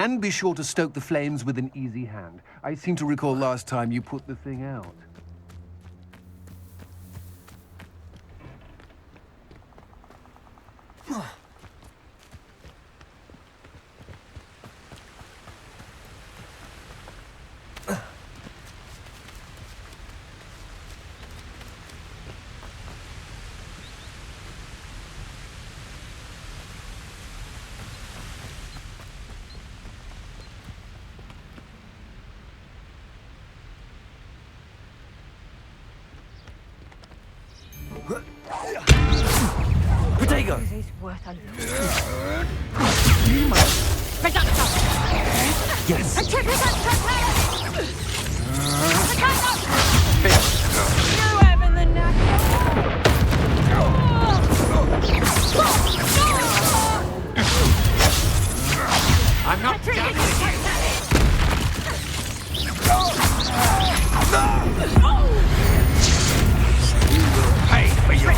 And be sure to stoke the flames with an easy hand. I seem to recall last time you put the thing out. Potato! This is worth a look. Yes. A triple You having the knack? I'm not done with you! Pay for your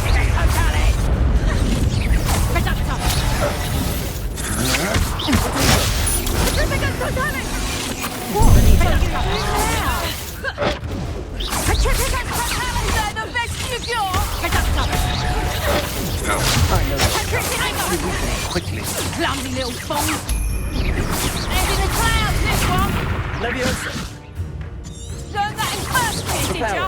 Quickly. Clumsy little fool. Head in the clouds, this one. Leviosa! Learn that in first year, did ya?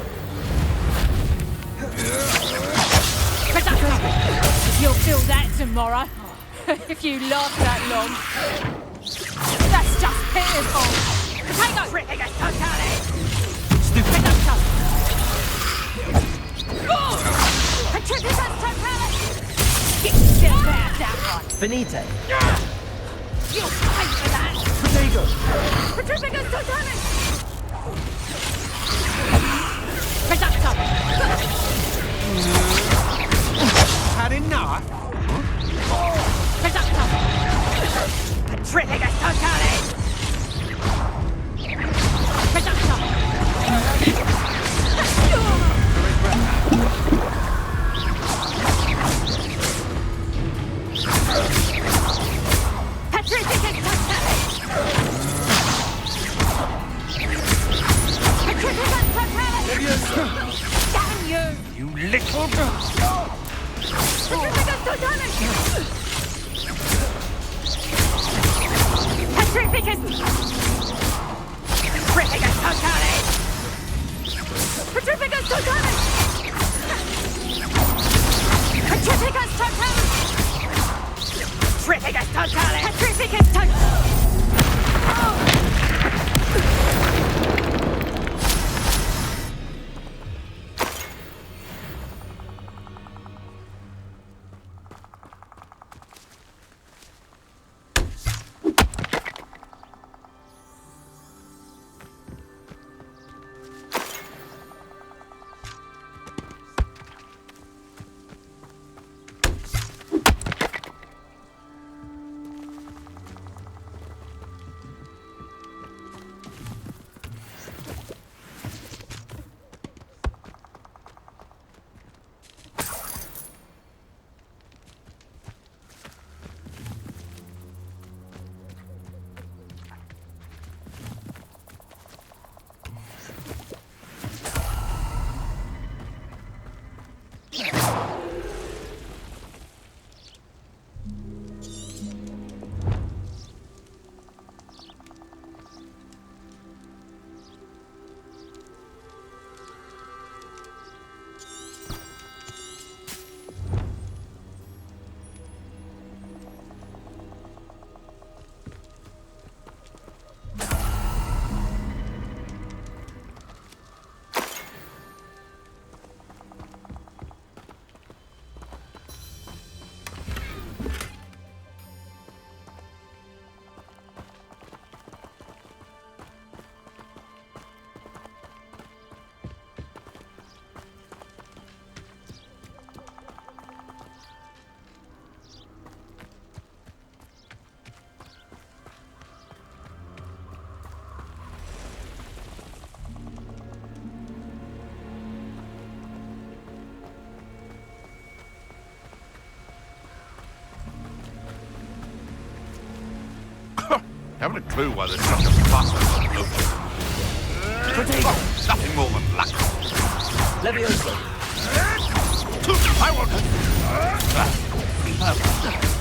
You'll feel that tomorrow. If you last that long. That's just pitiful. Potato! Ridiculous totality! Stupid. Petrificus totality! Get yourself out that one. Finite! You'll pay for that! Potato! Petrificus totality! Had enough? Petrificus totality! You little girl! Haven't a clue why there's such a fuss over the open. Potato! Nothing more than luck. Levioso! I won't.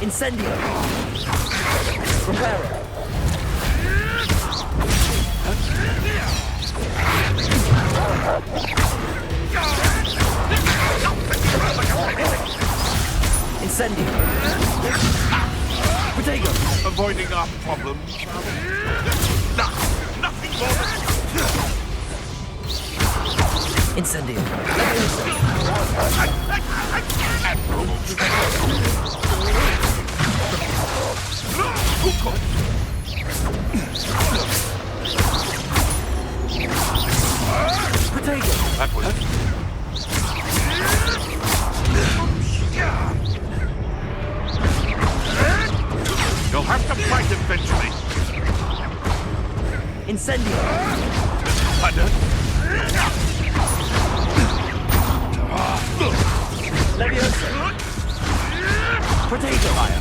Incendio! Reparo! Incendio! Potato! Avoiding our problems. Nothing more than... Incendio! Levioso! Potato! That was it. You'll have to fight eventually. Incendio! Thunder. Levioso! Potato! Fire!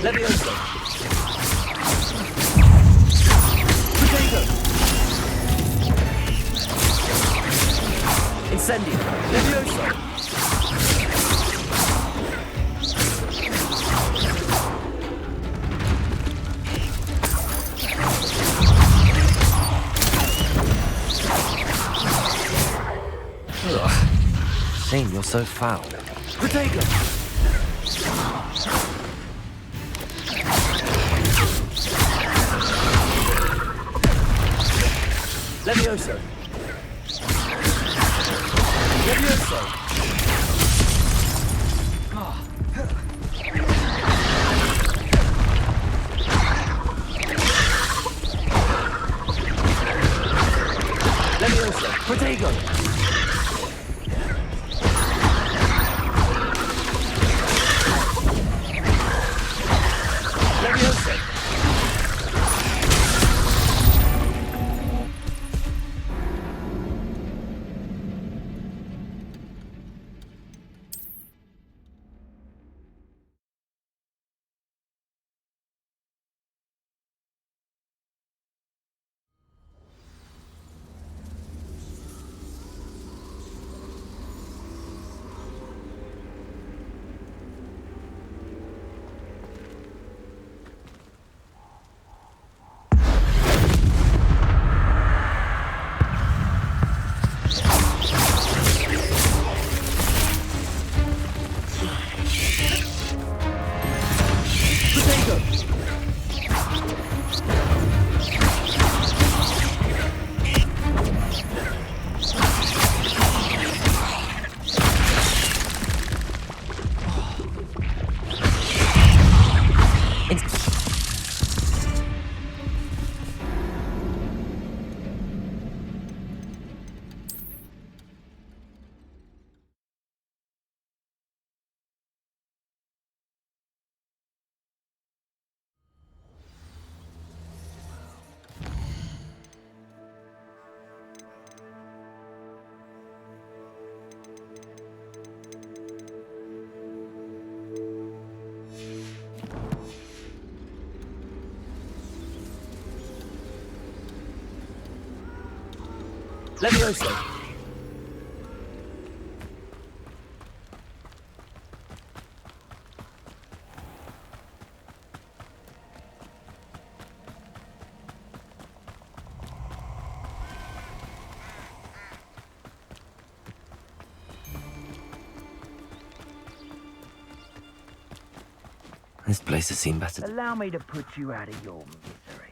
Levioso! Potato! Incendio! Levioso! Ugh. Shame you're so foul. Potato! Levioso! Levioso! Levioso! Potato! Levioso! Levioso! This place has seen better. Allow me to put you out of your misery.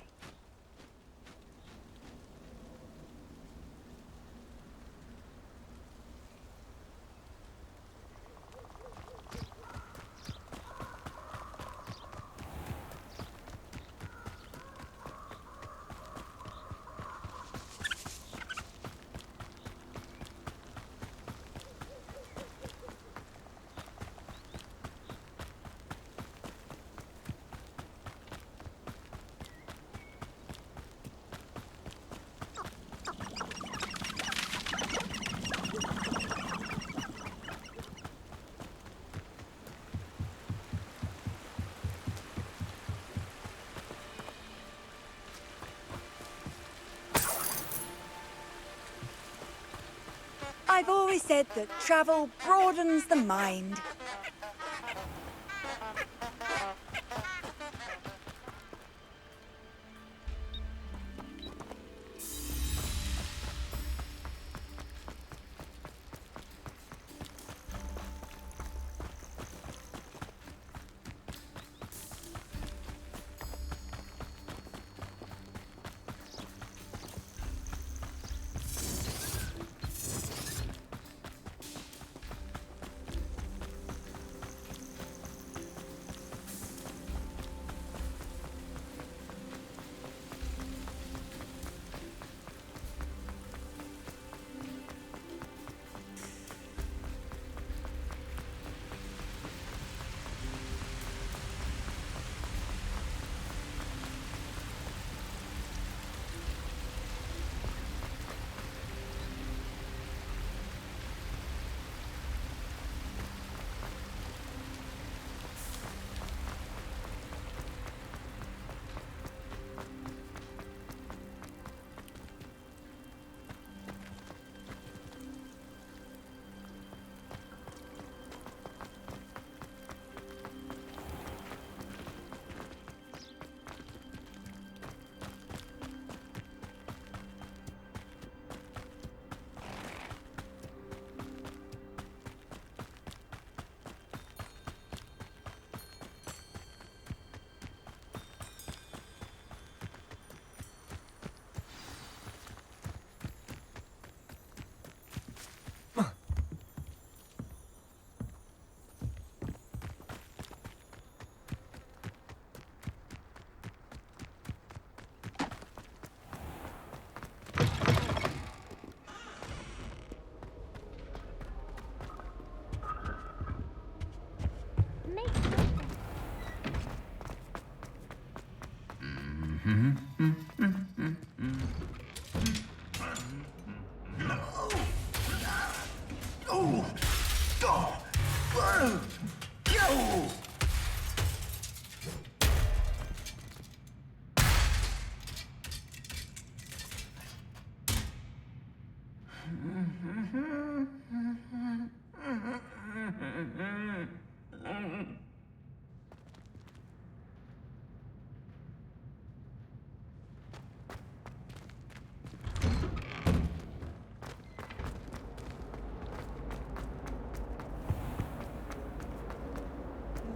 I've always said that travel broadens the mind.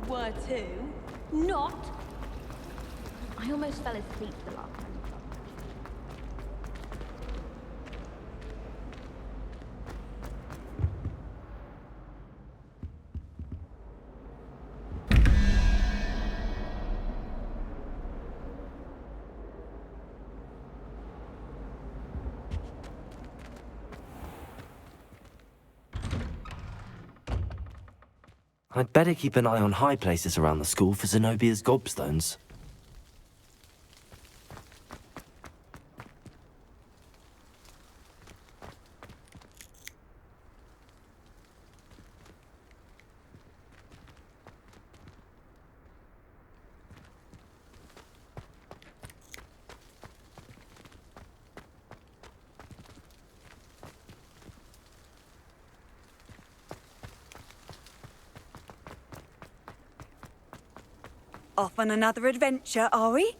Were to. Not. I almost fell asleep the last time. I'd better keep an eye on high places around the school for Zenobia's gobstones. Off on another adventure, are we?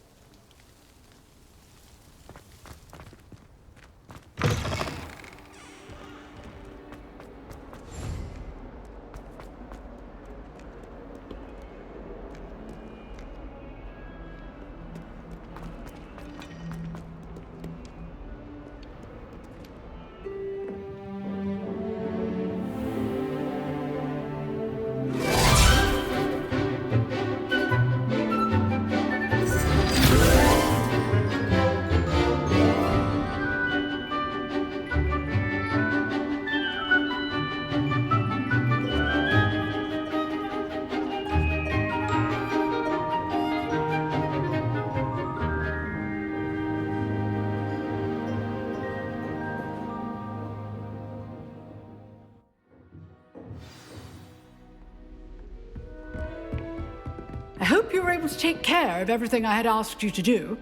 I hope you were able to take care of everything I had asked you to do.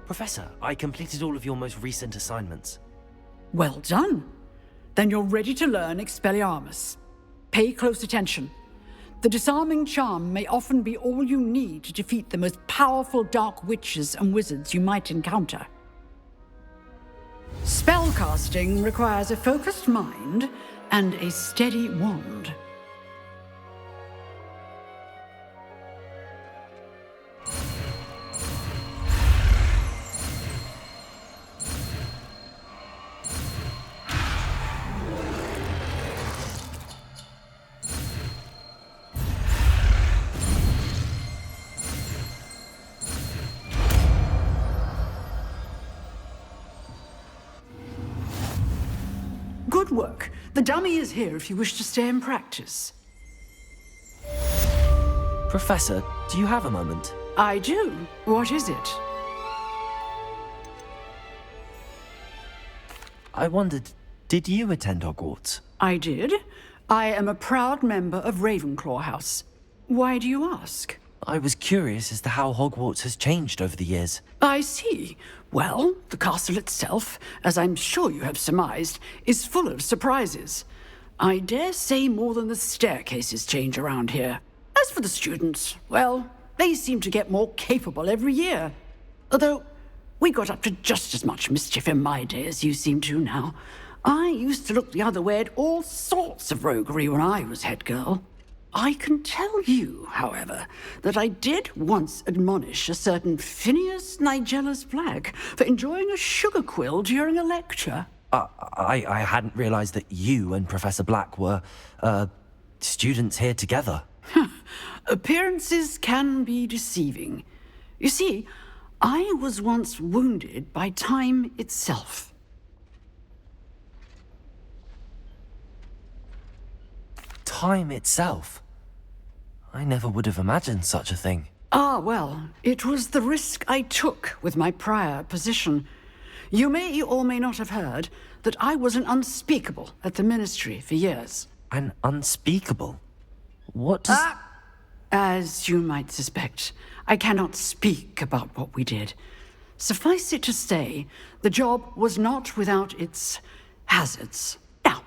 Professor, I completed all of your most recent assignments. Well done. Then you're ready to learn Expelliarmus. Pay close attention. The disarming charm may often be all you need to defeat the most powerful dark witches and wizards you might encounter. Spellcasting requires a focused mind and a steady wand. Good work. The dummy is here if you wish to stay and practice. Professor, do you have a moment? I do. What is it? I wondered, did you attend Hogwarts? I did. I am a proud member of Ravenclaw House. Why do you ask? I was curious as to how Hogwarts has changed over the years. I see. Well, the castle itself, as I'm sure you have surmised, is full of surprises. I dare say more than the staircases change around here. As for the students, well, they seem to get more capable every year. Although, we got up to just as much mischief in my day as you seem to now. I used to look the other way at all sorts of roguery when I was head girl. I can tell you, however, that I did once admonish a certain Phineas Nigellus Black for enjoying a sugar quill during a lecture. I hadn't realized that you and Professor Black were, students here together. Appearances can be deceiving. You see, I was once wounded by time itself. Time itself? I never would have imagined such a thing. Ah, well, it was the risk I took with my prior position. You may or may not have heard that I was an unspeakable at the Ministry for years. An unspeakable? What does... As you might suspect, I cannot speak about what we did. Suffice it to say, the job was not without its hazards. Now,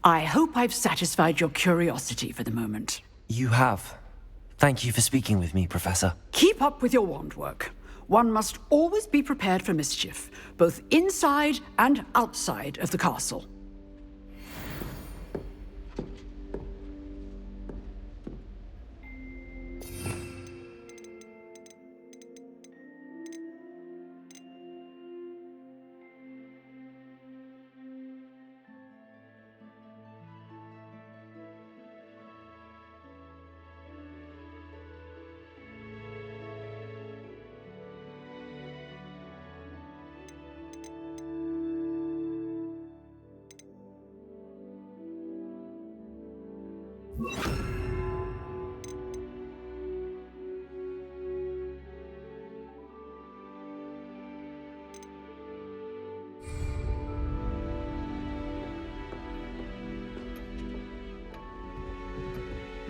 I hope I've satisfied your curiosity for the moment. You have. Thank you for speaking with me, Professor. Keep up with your wand work. One must always be prepared for mischief, both inside and outside of the castle.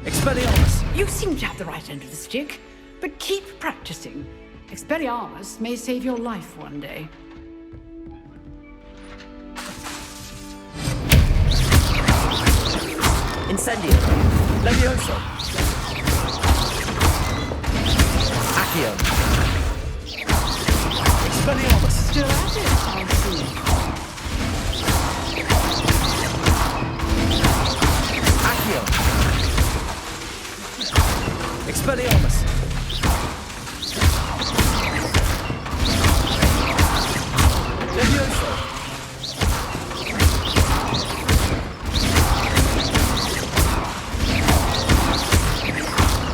Expelliarmus! You seem to have the right end of the stick, but keep practicing. Expelliarmus may save your life one day. Incendio! Levioso! Accio! Expelliarmus! Still at it, I see. Accio! Expelliarmus! Levioso!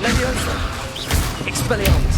Levioso! Expelliarmus!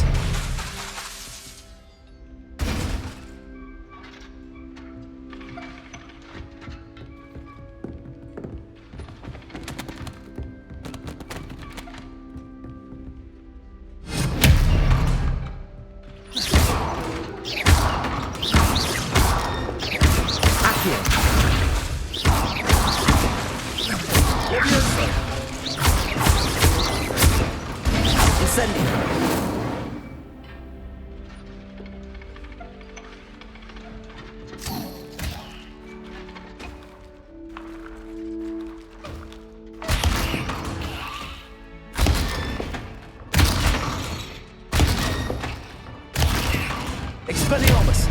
Descending. Expelliarmus!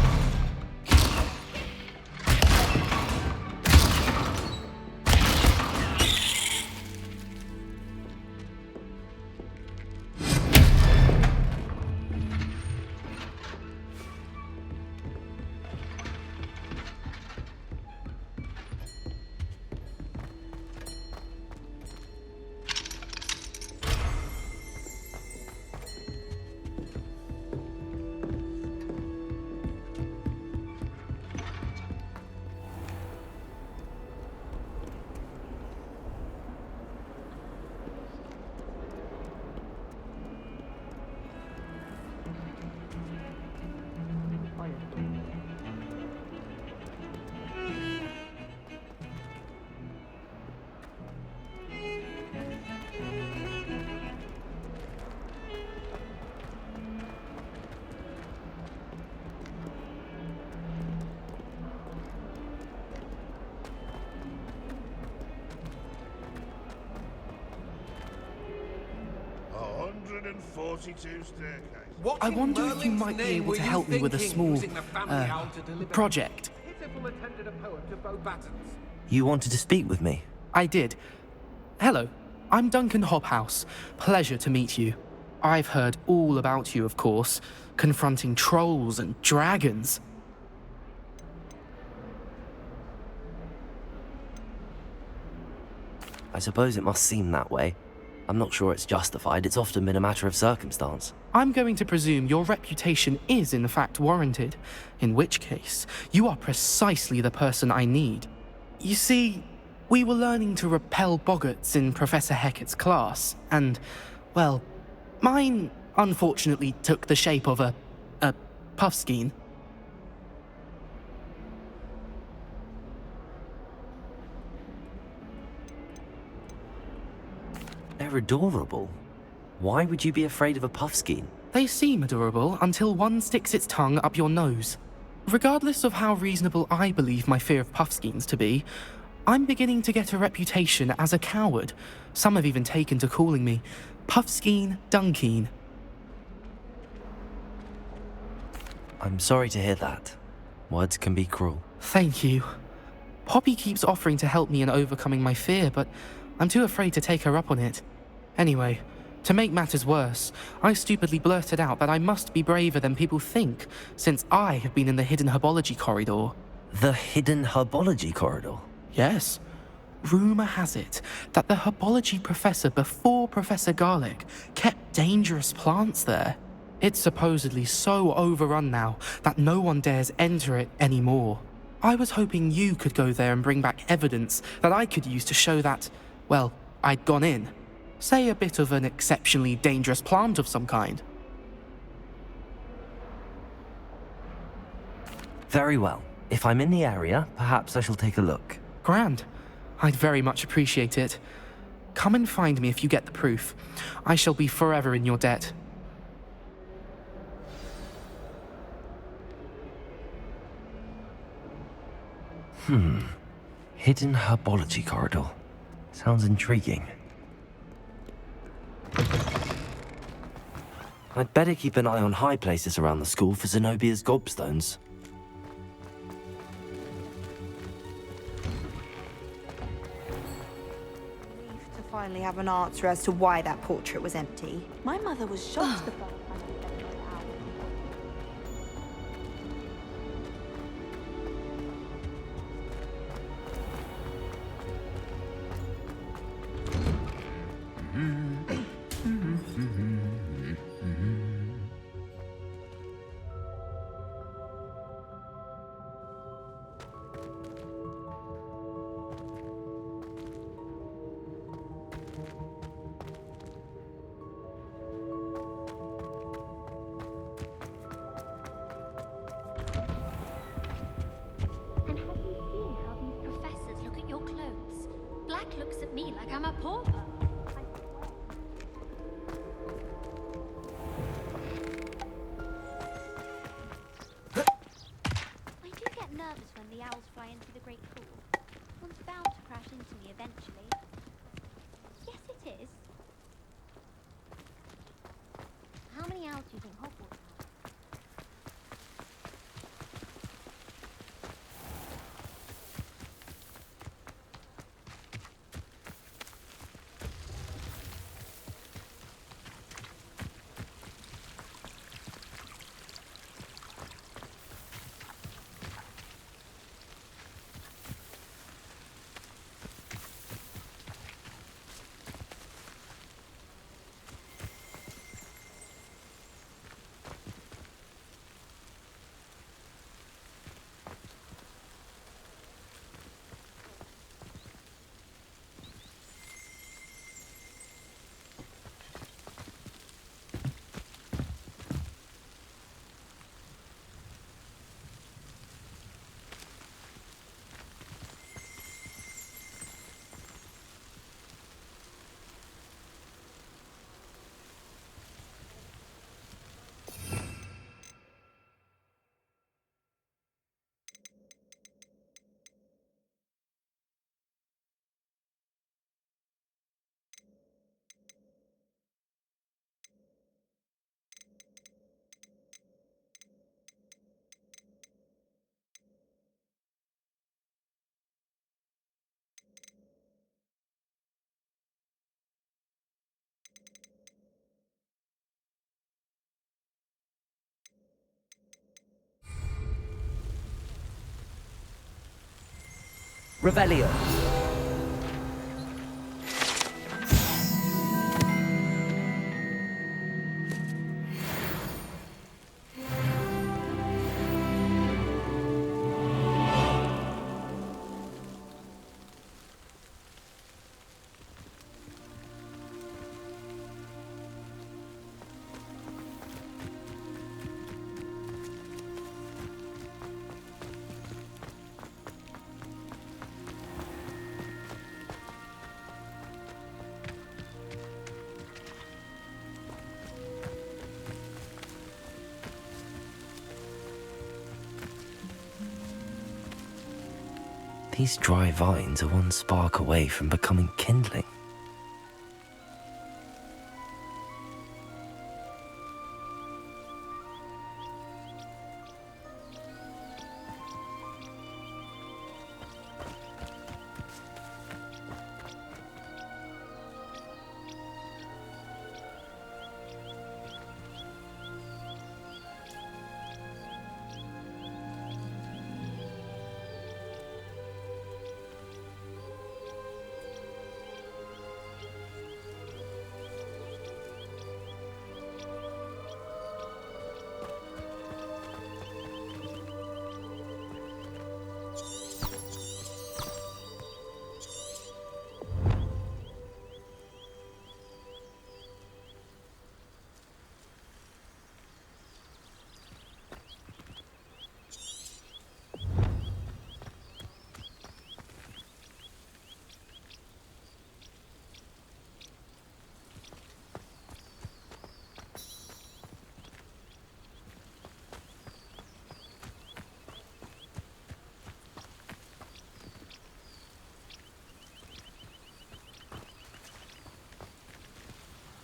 I wonder if you might be able to help me with a small, project. You wanted to speak with me? I did. Hello, I'm Duncan Hobhouse. Pleasure to meet you. I've heard all about you, of course, confronting trolls and dragons. I suppose it must seem that way. I'm not sure it's justified. It's often been a matter of circumstance. I'm going to presume your reputation is in fact warranted, in which case, you are precisely the person I need. You see, we were learning to repel boggarts in Professor Hecat's class, and, well, mine unfortunately took the shape of a puffskein. They're adorable. Why would you be afraid of a puffskein? They seem adorable until one sticks its tongue up your nose. Regardless of how reasonable I believe my fear of puffskeins to be, I'm beginning to get a reputation as a coward. Some have even taken to calling me Puffskein Dunkeen. I'm sorry to hear that. Words can be cruel. Thank you. Poppy keeps offering to help me in overcoming my fear, but I'm too afraid to take her up on it. Anyway, to make matters worse, I stupidly blurted out that I must be braver than people think, since I have been in the hidden herbology corridor. The hidden herbology corridor? Yes. Rumour has it that the herbology professor before Professor Garlic kept dangerous plants there. It's supposedly so overrun now that no one dares enter it anymore. I was hoping you could go there and bring back evidence that I could use to show that, well, I'd gone in. Say a bit of an exceptionally dangerous plant of some kind. Very well. If I'm in the area, perhaps I shall take a look. Grand. I'd very much appreciate it. Come and find me if you get the proof. I shall be forever in your debt. Hidden herbology corridor. Sounds intriguing. I'd better keep an eye on high places around the school for Zenobia's gobstones. To finally have an answer as to why that portrait was empty. My mother was shocked the first time I said it out. And have you seen how these professors look at your clothes? Black looks at me like I'm a pauper. nervous when the owls fly into the great pool. One's bound to crash into me eventually. Yes, it is. How many owls do you think Hogwarts has? Revelio. These dry vines are one spark away from becoming kindling.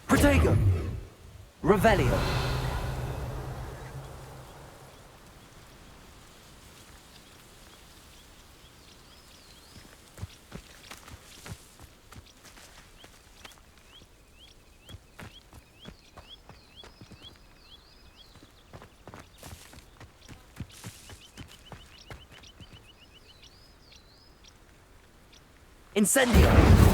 Protego! Revelio! Incendio!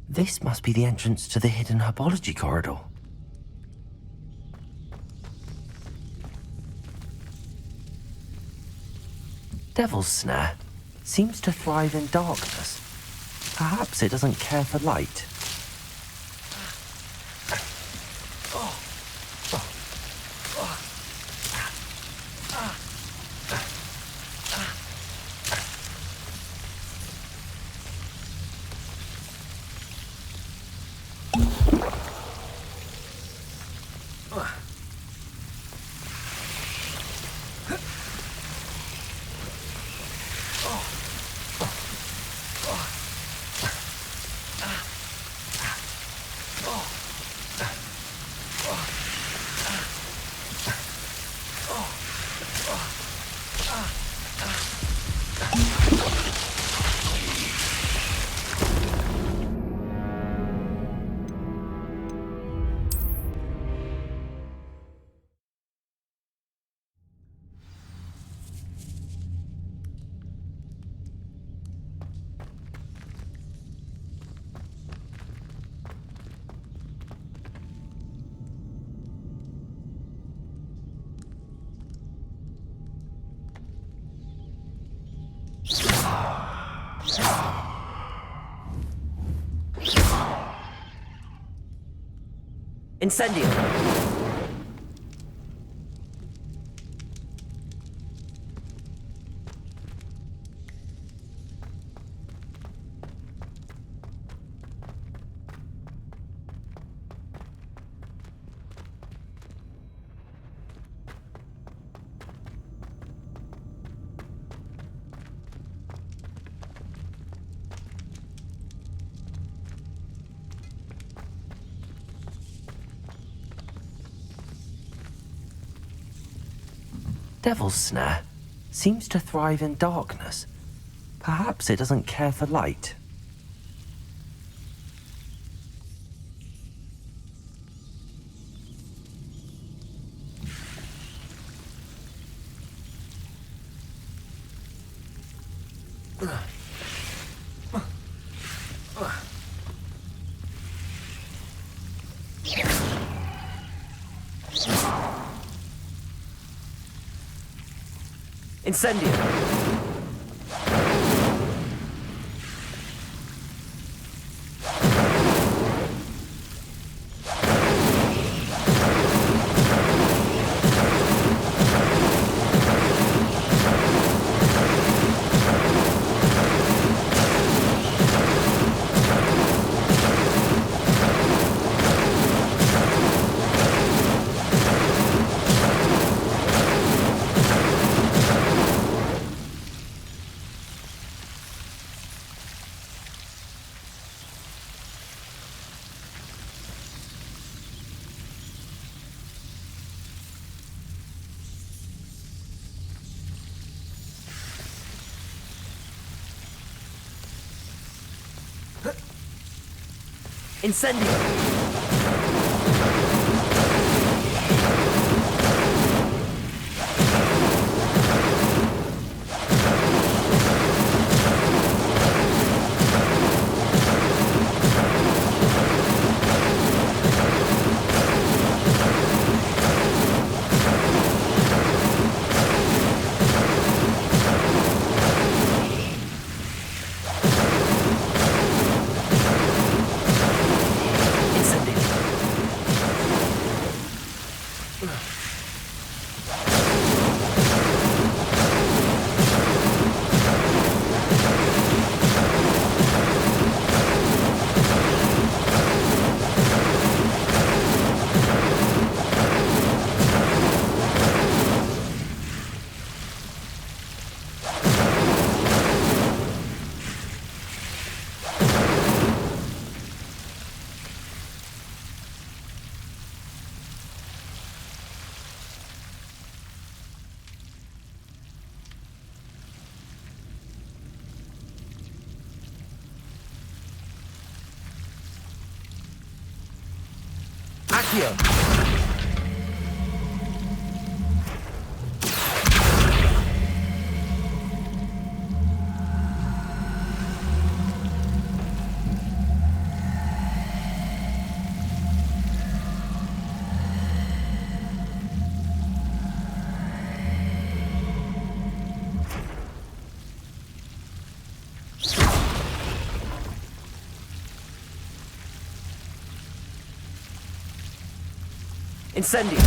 This must be the entrance to the hidden herbology corridor. Devil's Snare seems to thrive in darkness. Perhaps it doesn't care for light. Incendio! Devil's Snare seems to thrive in darkness. Perhaps it doesn't care for light. Incendio! Incendio! Accio! Incendio!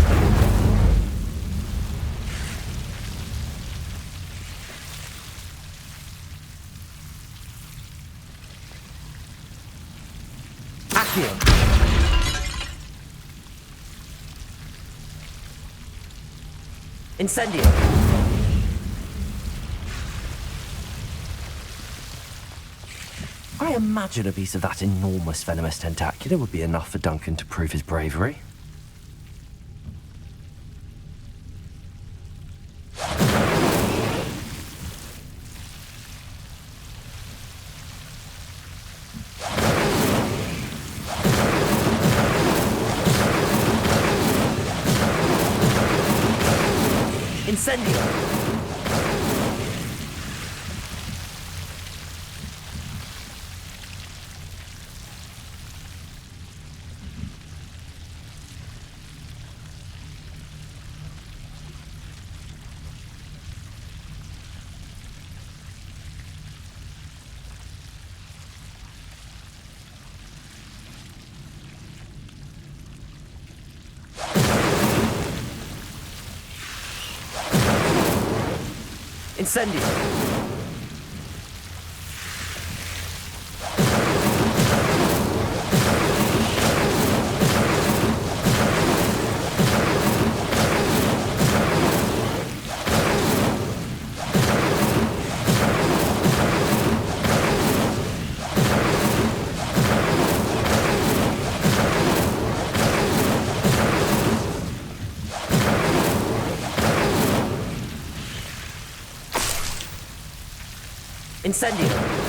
Accio. Incendio. I imagine a piece of that enormous venomous tentacular would be enough for Duncan to prove his bravery. Incendio. Incendio. Incendio.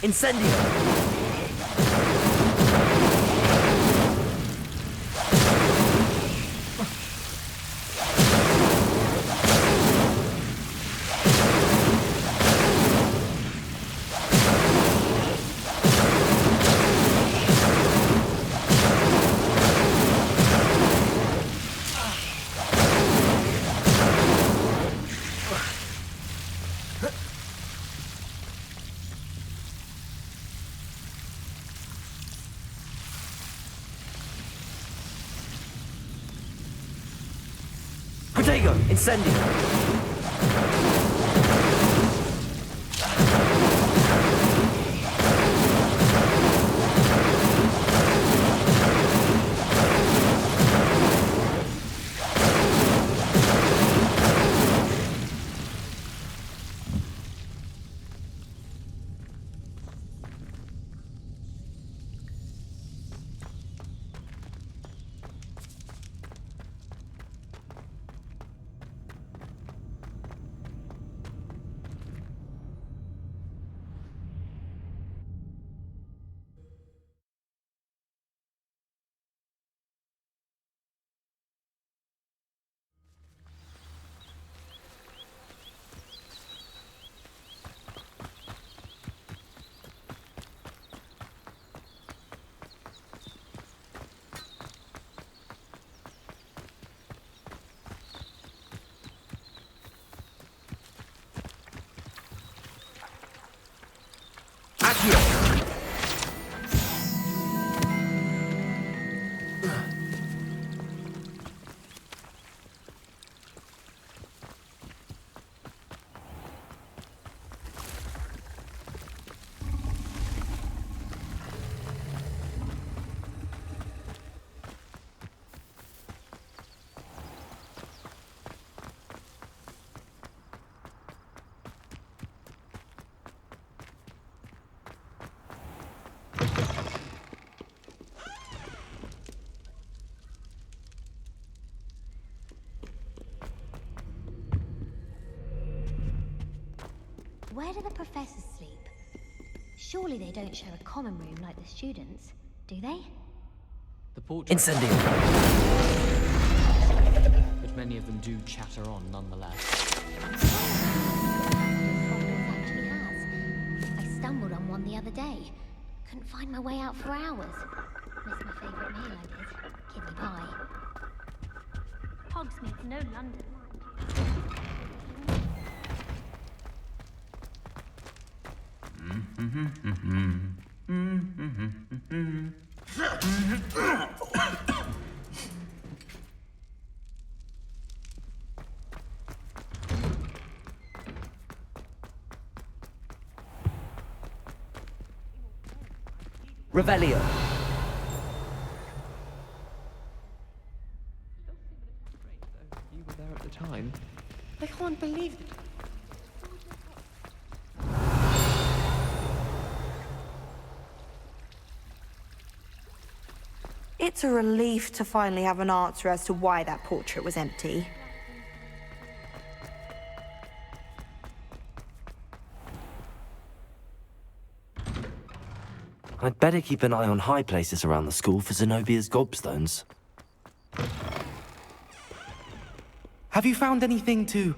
Incendio. Incendio. Where do the professors sleep? Surely they don't share a common room like the students, do they? The portrait. Incendio. But many of them do chatter on nonetheless. Hogwarts actually has. I stumbled on one the other day. Couldn't find my way out for hours. Miss my favourite meal, I did. Kidney pie. Hogsmeade's no London, Revelio. You were there at the time. I can't believe it. It's a relief to finally have an answer as to why that portrait was empty. I'd better keep an eye on high places around the school for Zenobia's gobstones. Have you found anything to,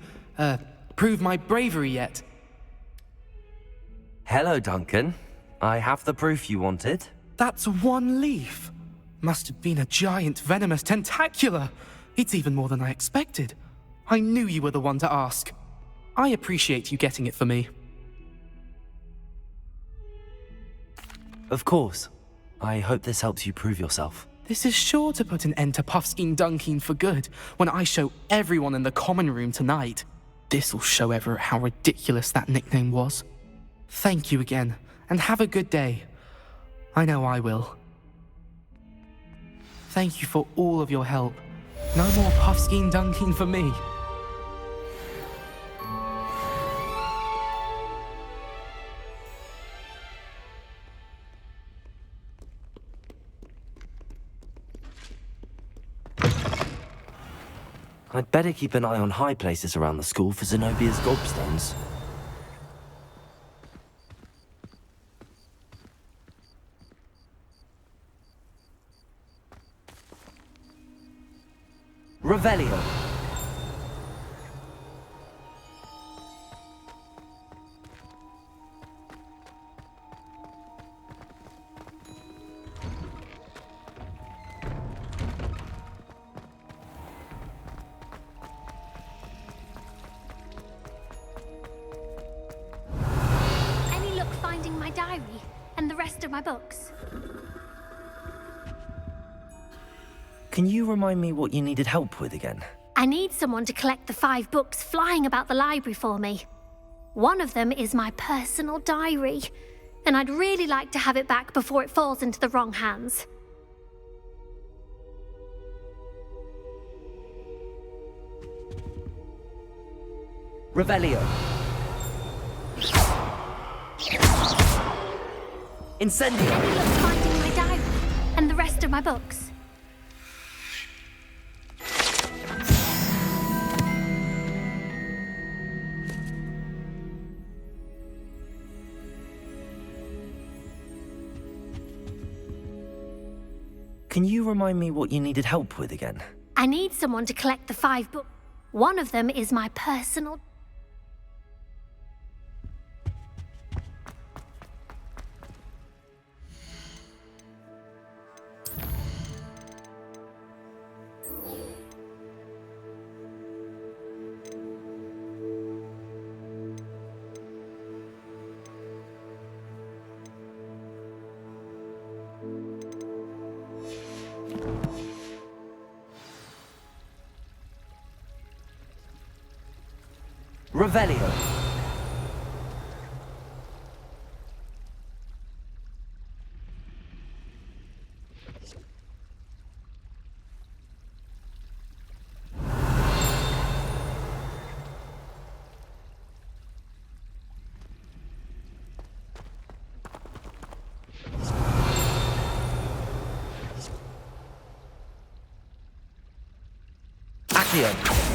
prove my bravery yet? Hello, Duncan. I have the proof you wanted. That's one leaf. Must have been a giant venomous tentacula. It's even more than I expected. I knew you were the one to ask. I appreciate you getting it for me. Of course. I hope this helps you prove yourself. This is sure to put an end to Puffskein Dunkeen for good when I show everyone in the common room tonight. This'll show Everett how ridiculous that nickname was. Thank you again, and have a good day. I know I will. Thank you for all of your help. No more Puffskein Dunkeen for me. I'd better keep an eye on high places around the school for Zenobia's gobstones. Revelio. Any luck finding my diary and the rest of my books? Can you remind me what you needed help with again? I need someone to collect the 5 books flying about the library for me. One of them is my personal diary, and I'd really like to have it back before it falls into the wrong hands. Revelio. Incendio. Any luck finding my diary and the rest of my books? Can you remind me what you needed help with again? I need someone to collect the 5 books. One of them is my personal... Revelio. Accio.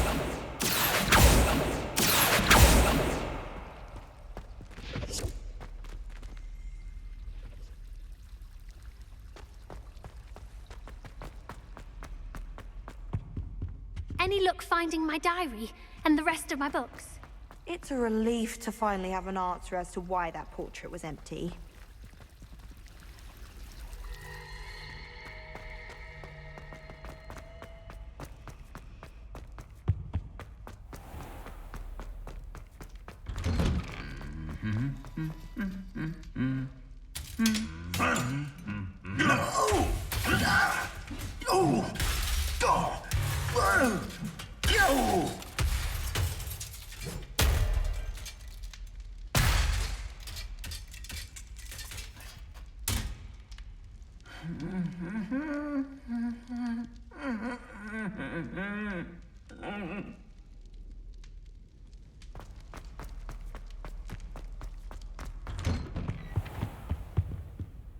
Any luck finding my diary and the rest of my books? It's a relief to finally have an answer as to why that portrait was empty.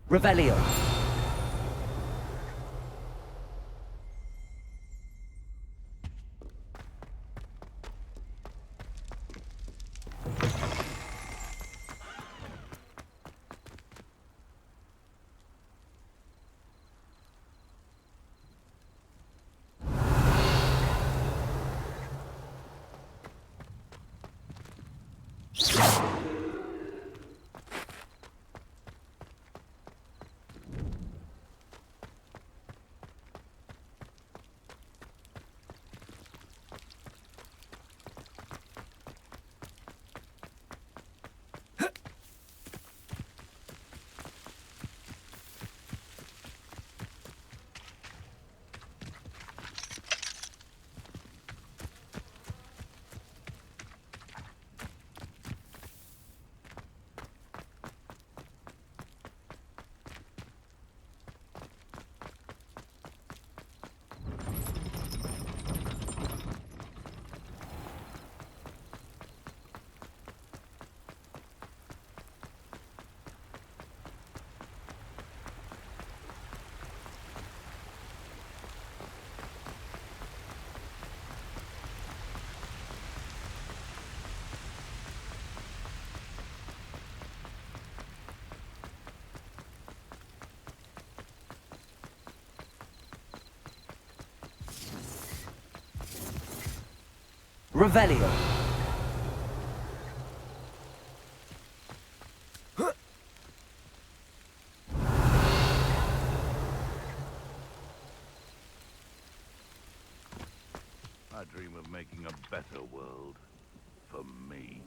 Revelio. Revelio. I dream of making a better world for me.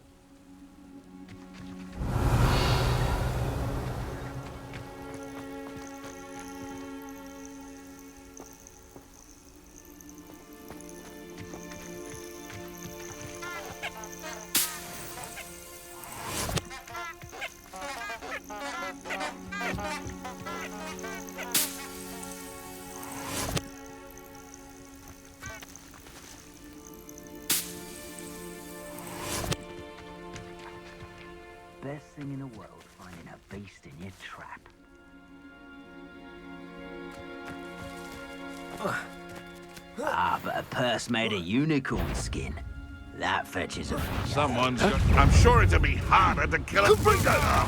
Best thing in the world, finding a beast in your trap. But a purse made of unicorn skin. That fetches a... Someone's got... I'm sure it'll be harder to kill a predator!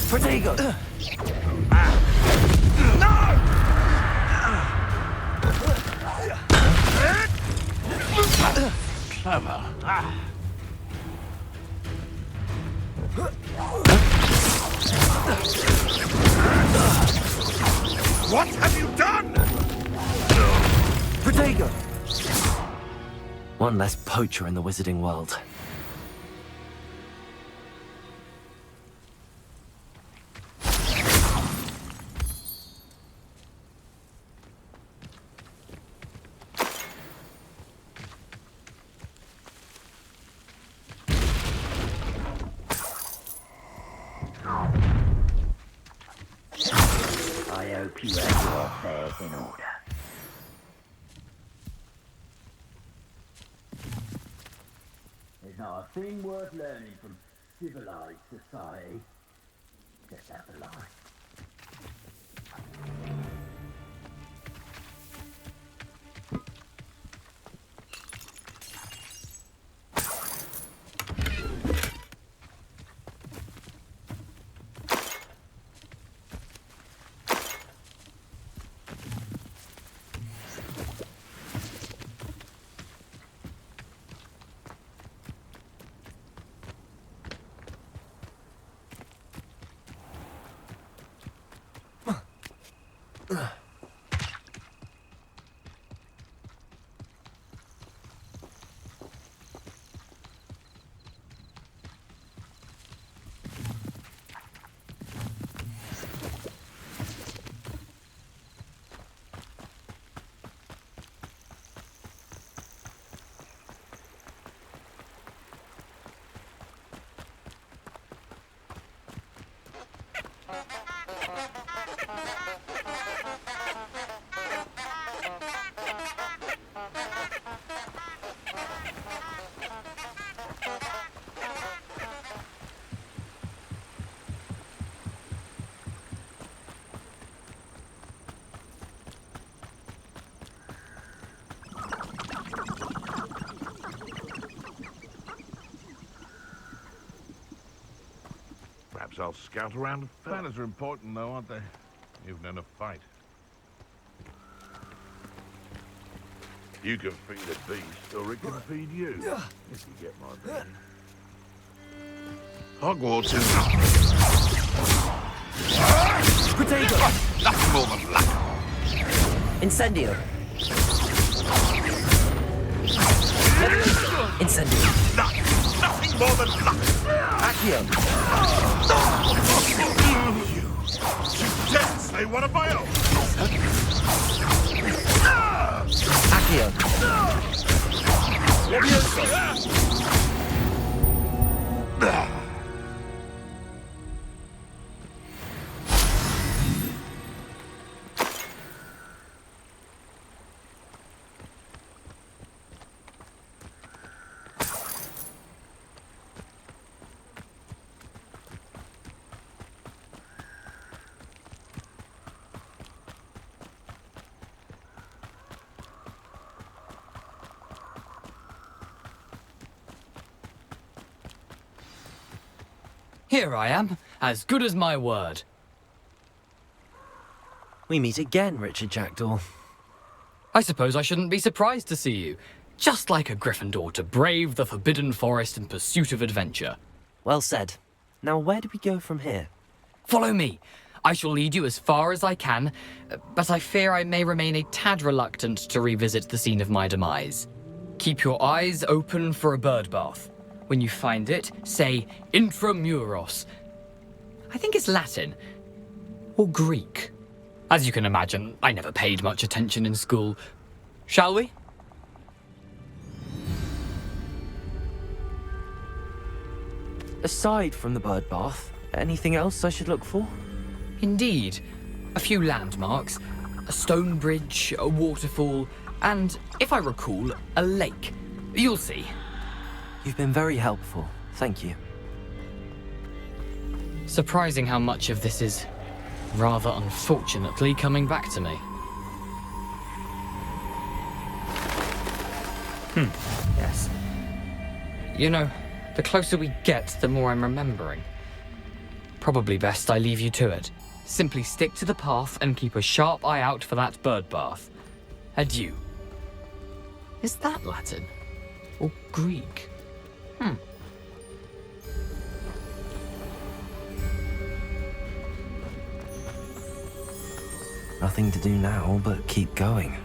Protego. Clever. What have you done? Protego. One less poacher in the wizarding world. I hope you have your affairs in order. There's not a thing worth learning from civilized society. Just have to lie. Perhaps I'll scout around. Manners are important, though, aren't they? Even in a fight. You can feed a beast, or it can feed you, if you get my meaning. Hogwarts is Potato! nothing more than luck. Incendio! Incendio! Nothing more than luck. Accio! You dare say one of my own. Accio! Here I am, as good as my word. We meet again, Richard Jackdaw. I suppose I shouldn't be surprised to see you. Just like a Gryffindor to brave the Forbidden Forest in pursuit of adventure. Well said. Now where do we go from here? Follow me. I shall lead you as far as I can, but I fear I may remain a tad reluctant to revisit the scene of my demise. Keep your eyes open for a bird bath. When you find it, say intramuros. I think it's Latin. Or Greek. As you can imagine, I never paid much attention in school. Shall we? Aside from the bird bath, anything else I should look for? Indeed. A few landmarks, a stone bridge, a waterfall, and, if I recall, a lake. You'll see. You've been very helpful. Thank you. Surprising how much of this is, rather unfortunately, coming back to me. Yes. You know, the closer we get, the more I'm remembering. Probably best I leave you to it. Simply stick to the path and keep a sharp eye out for that bird bath. Adieu. Is that Latin? Or Greek? Nothing to do now but keep going.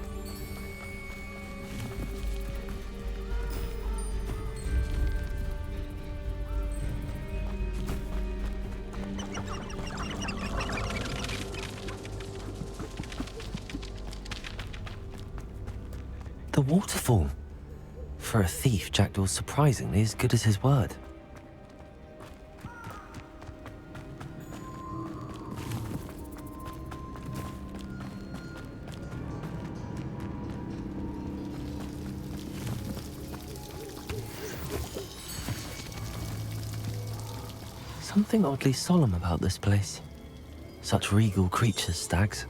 The waterfall. For a thief, Jackdaw's surprisingly as good as his word. Something oddly solemn about this place. Such regal creatures, stags.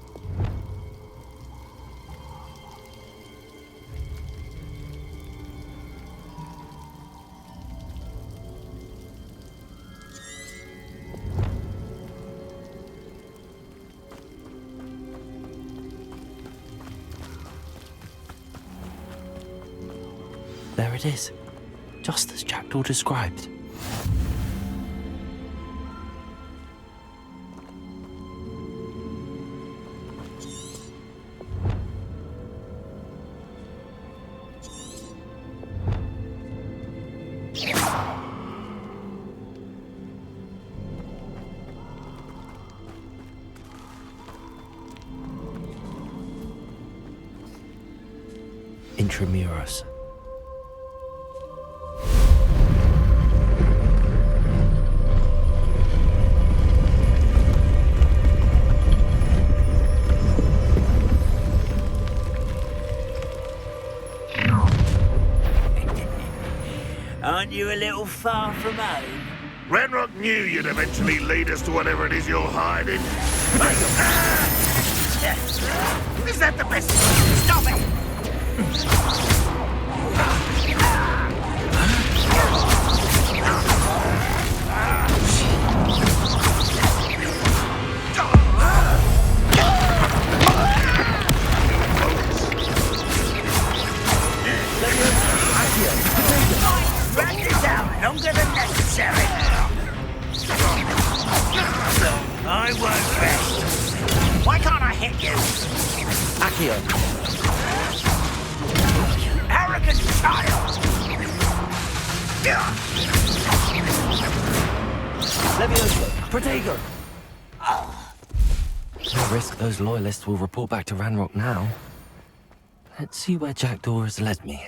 There it is, just as Jackdaw described. Intramuros. you a little far from home? Ranrock knew you'd eventually lead us to whatever it is you're hiding. Is that the best? Stop it! Drag this out longer than necessary. I won't rest. Why can't I hit you? Accio. Arrogant child! Levioso. Protego. No risk those loyalists will report back to Ranrock now. Let's see where Jackdaw has led me.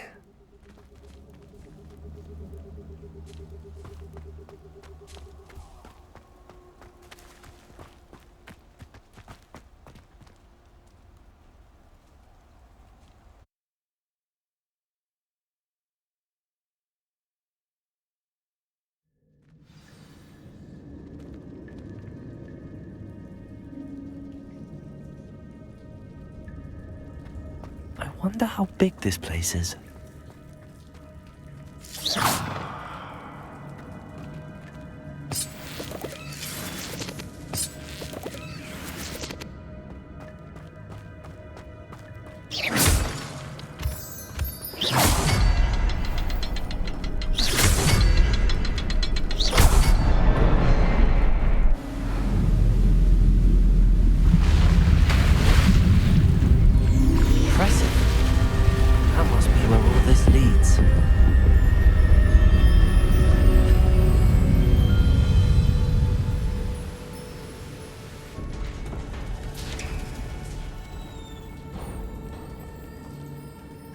I wonder how big this place is.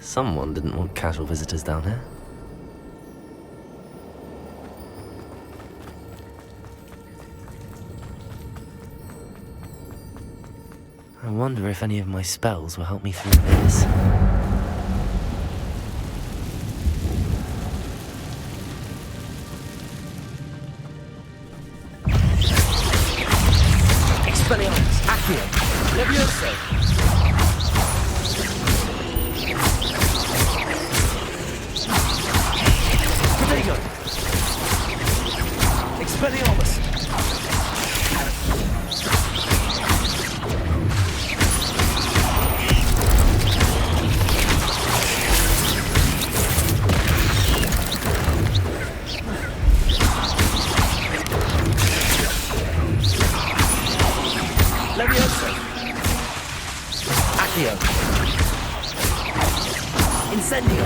Someone didn't want casual visitors down here. I wonder if any of my spells will help me through this. Expelliarmus, Accio, Levioso. Expelliarmus! Levioso! Accio! Incendio!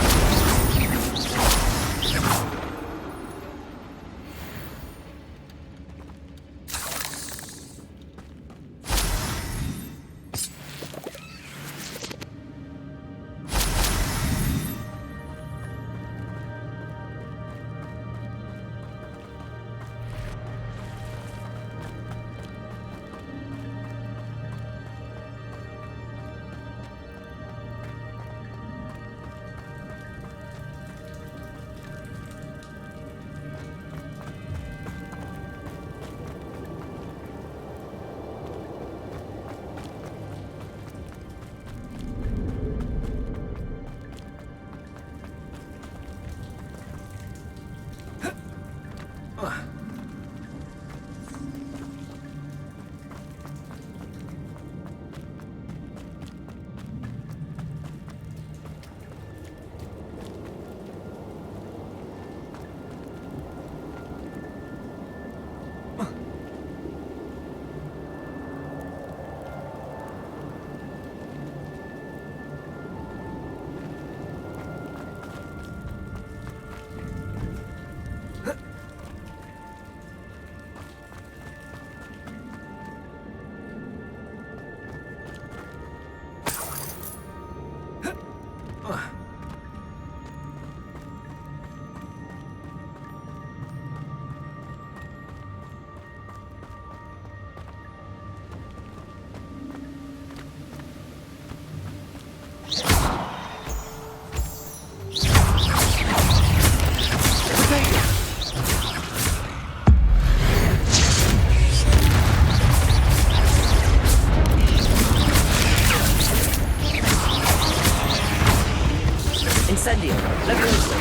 Accio. Levioso.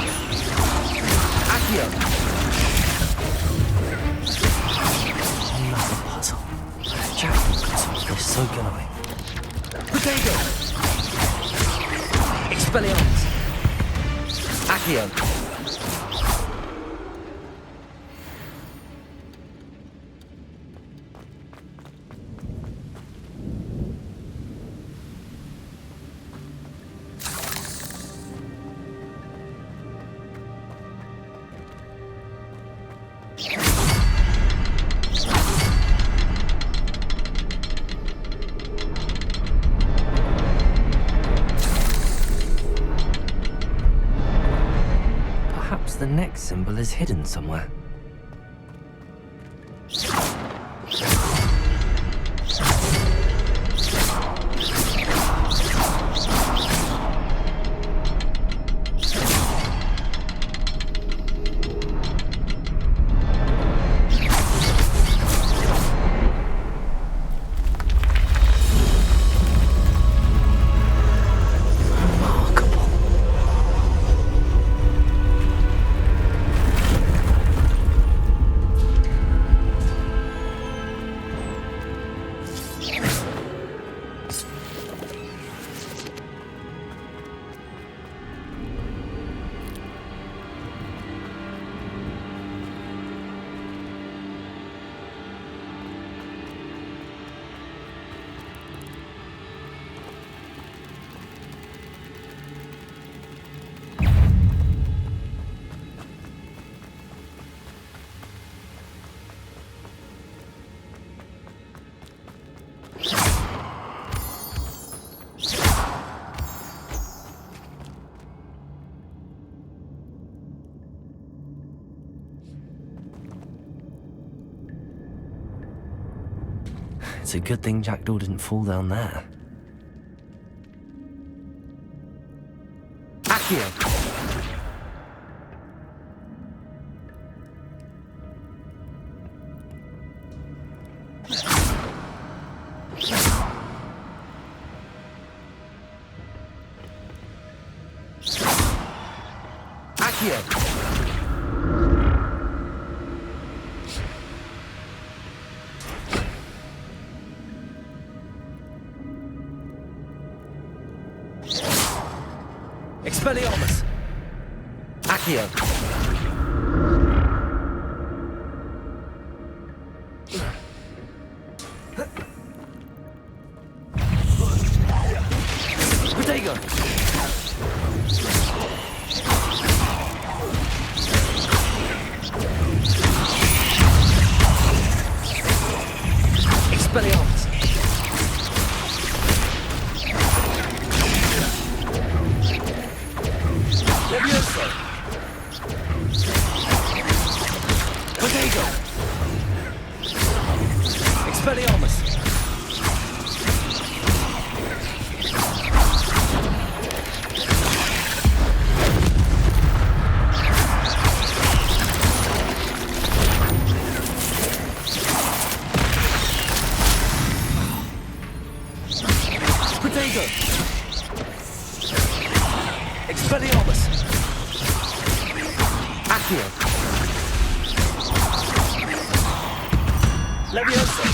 Accio. Another puzzle. Jackdaw could solve this, so can I. Potato. Expelliarmus. Accio. The next symbol is hidden somewhere. It's a good thing Jackdaw didn't fall down there. Accio! Accio! Expelliarmus! Accio! Protego! Expelliarmus! Levioso! Potato! Expelliarmus! Potato! Expelliarmus! Accio! Levioso!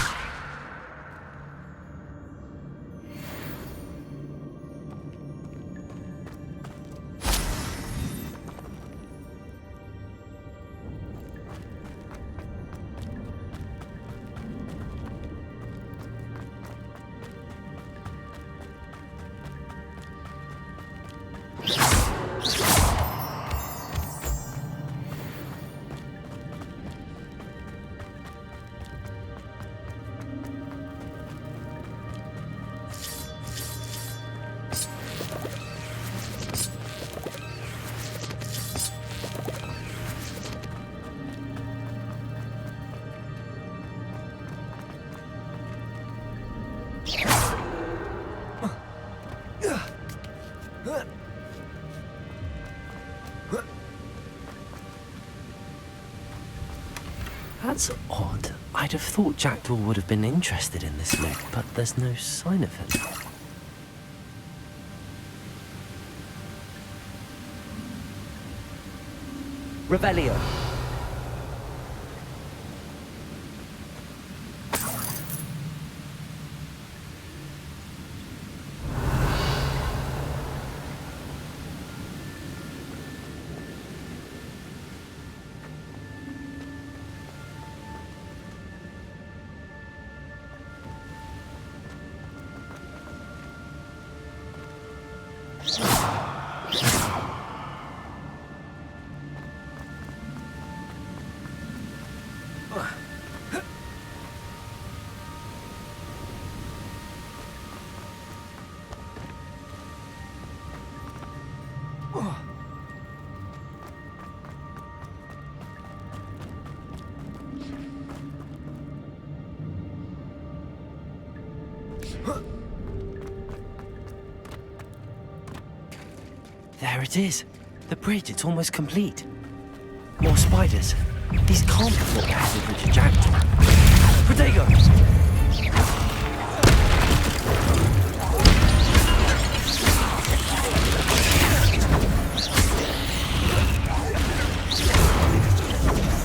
That's odd. I'd have thought Jackdaw would have been interested in this note, but there's no sign of him. Rebellious. There it is. The bridge, it's almost complete. More spiders. These can't be what happened with the Jackdaw. Protego!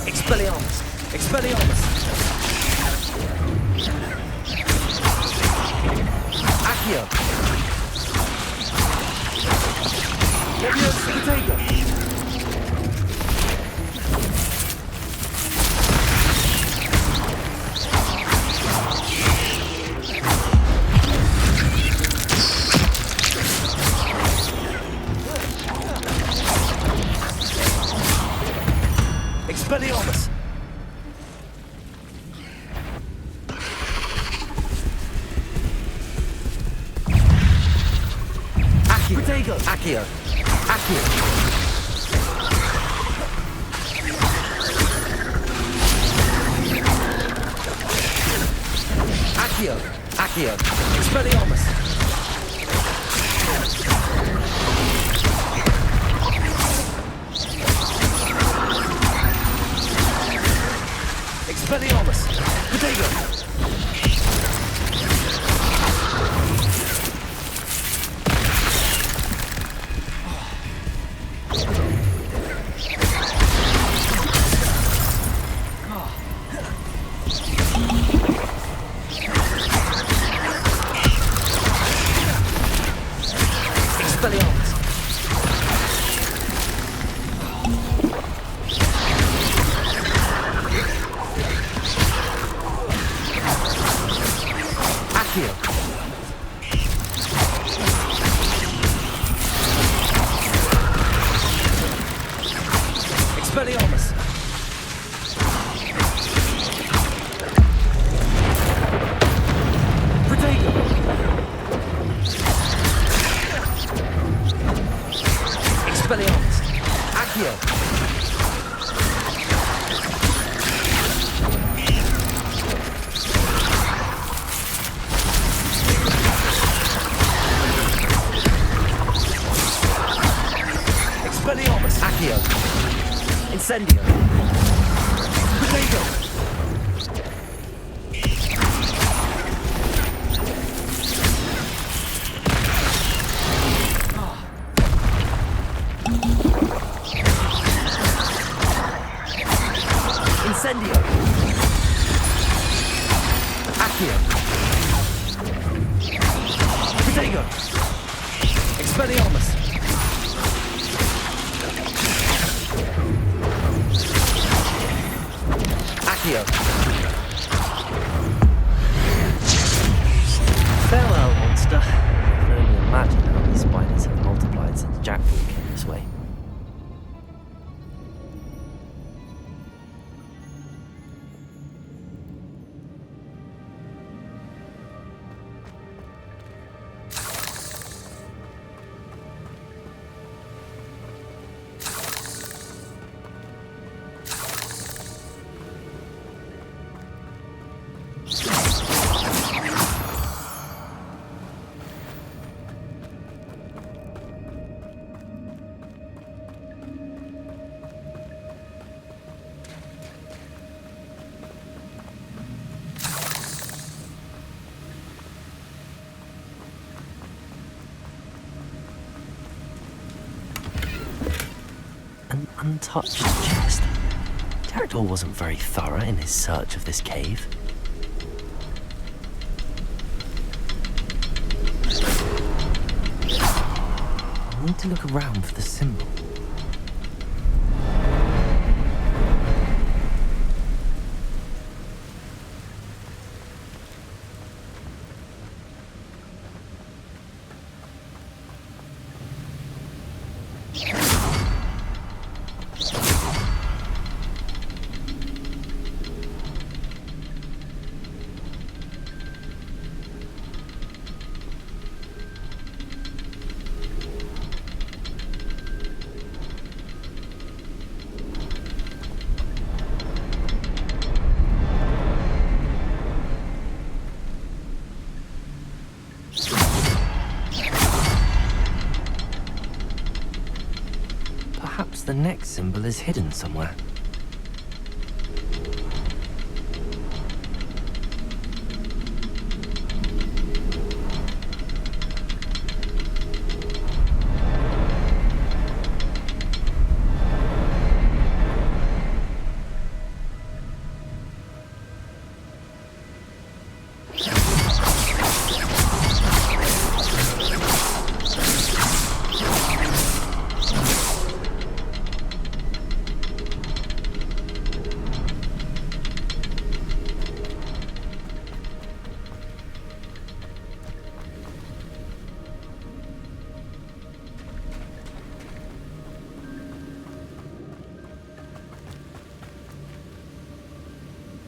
Expelliarmus! Expelliarmus! Accio! Leviosa, Protego! Expelliarmus! Accio! Protego! Accio! Accio! Accio! Accio! Expelliarmus! Expelliarmus! Protego! Expelliarmus! Protego! Expelliarmus! Accio! Expelliarmus! Accio! Incendio! Protego! Incendio! Accio! Protego! Expelliarmus! Accio! Farewell, monster. I can only imagine how these spiders have multiplied since Jackdaw came this way. untouched chest. Jackdaw wasn't very thorough in his search of this cave. I need to look around for the symbol. Perhaps the next symbol is hidden somewhere.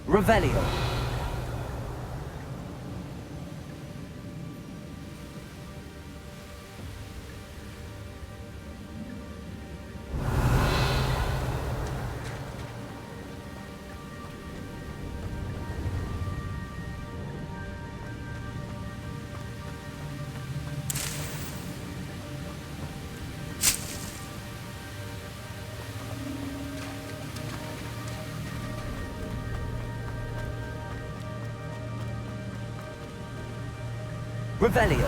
Revelio. Revelio.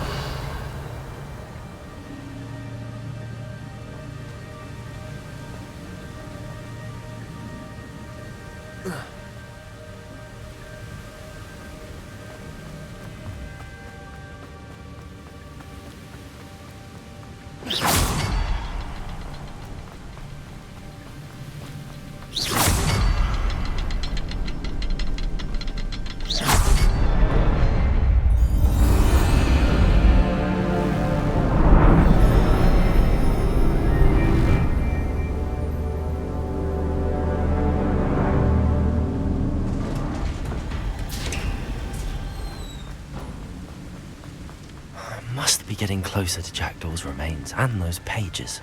Must be getting closer to Jackdaw's remains and those pages.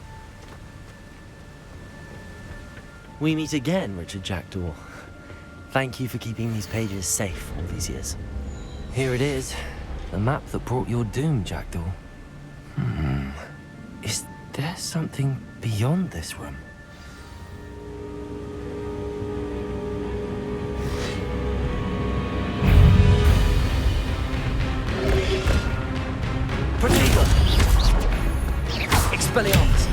We meet again, Richard Jackdaw. Thank you for keeping these pages safe all these years. Here it is, the map that brought your doom, Jackdaw. Is there something beyond this room? Expelliarmus.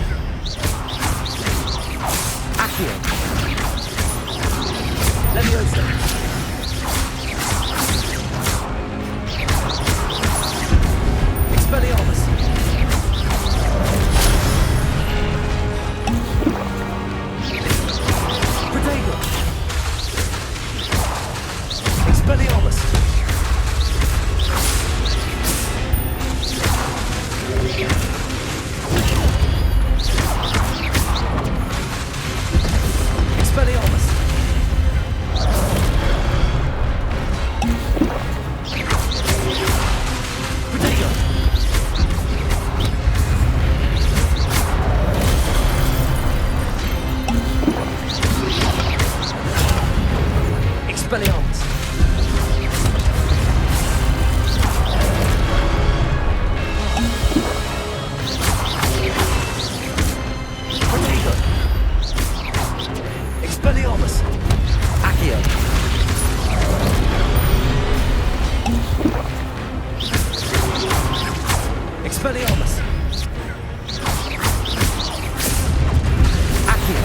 Accio. Leviosa. Expelliarmus. Protego. Expelliarmus. Expelliarmus! Protego! Expelliarmus! Expelliarmus! Accio! Expelliarmus! Accio!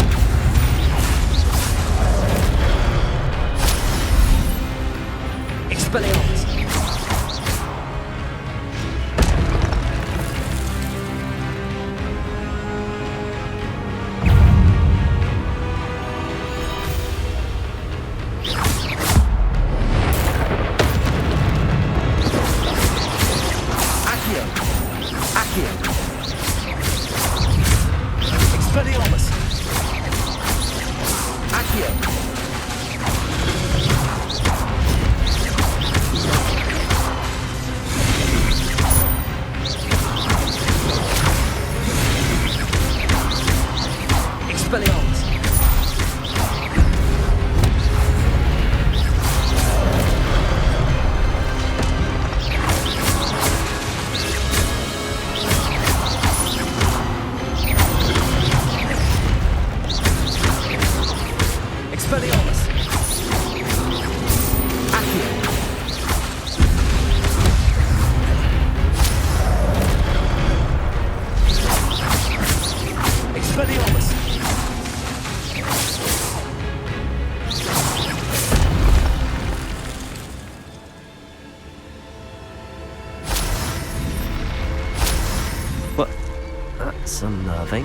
That's unnerving.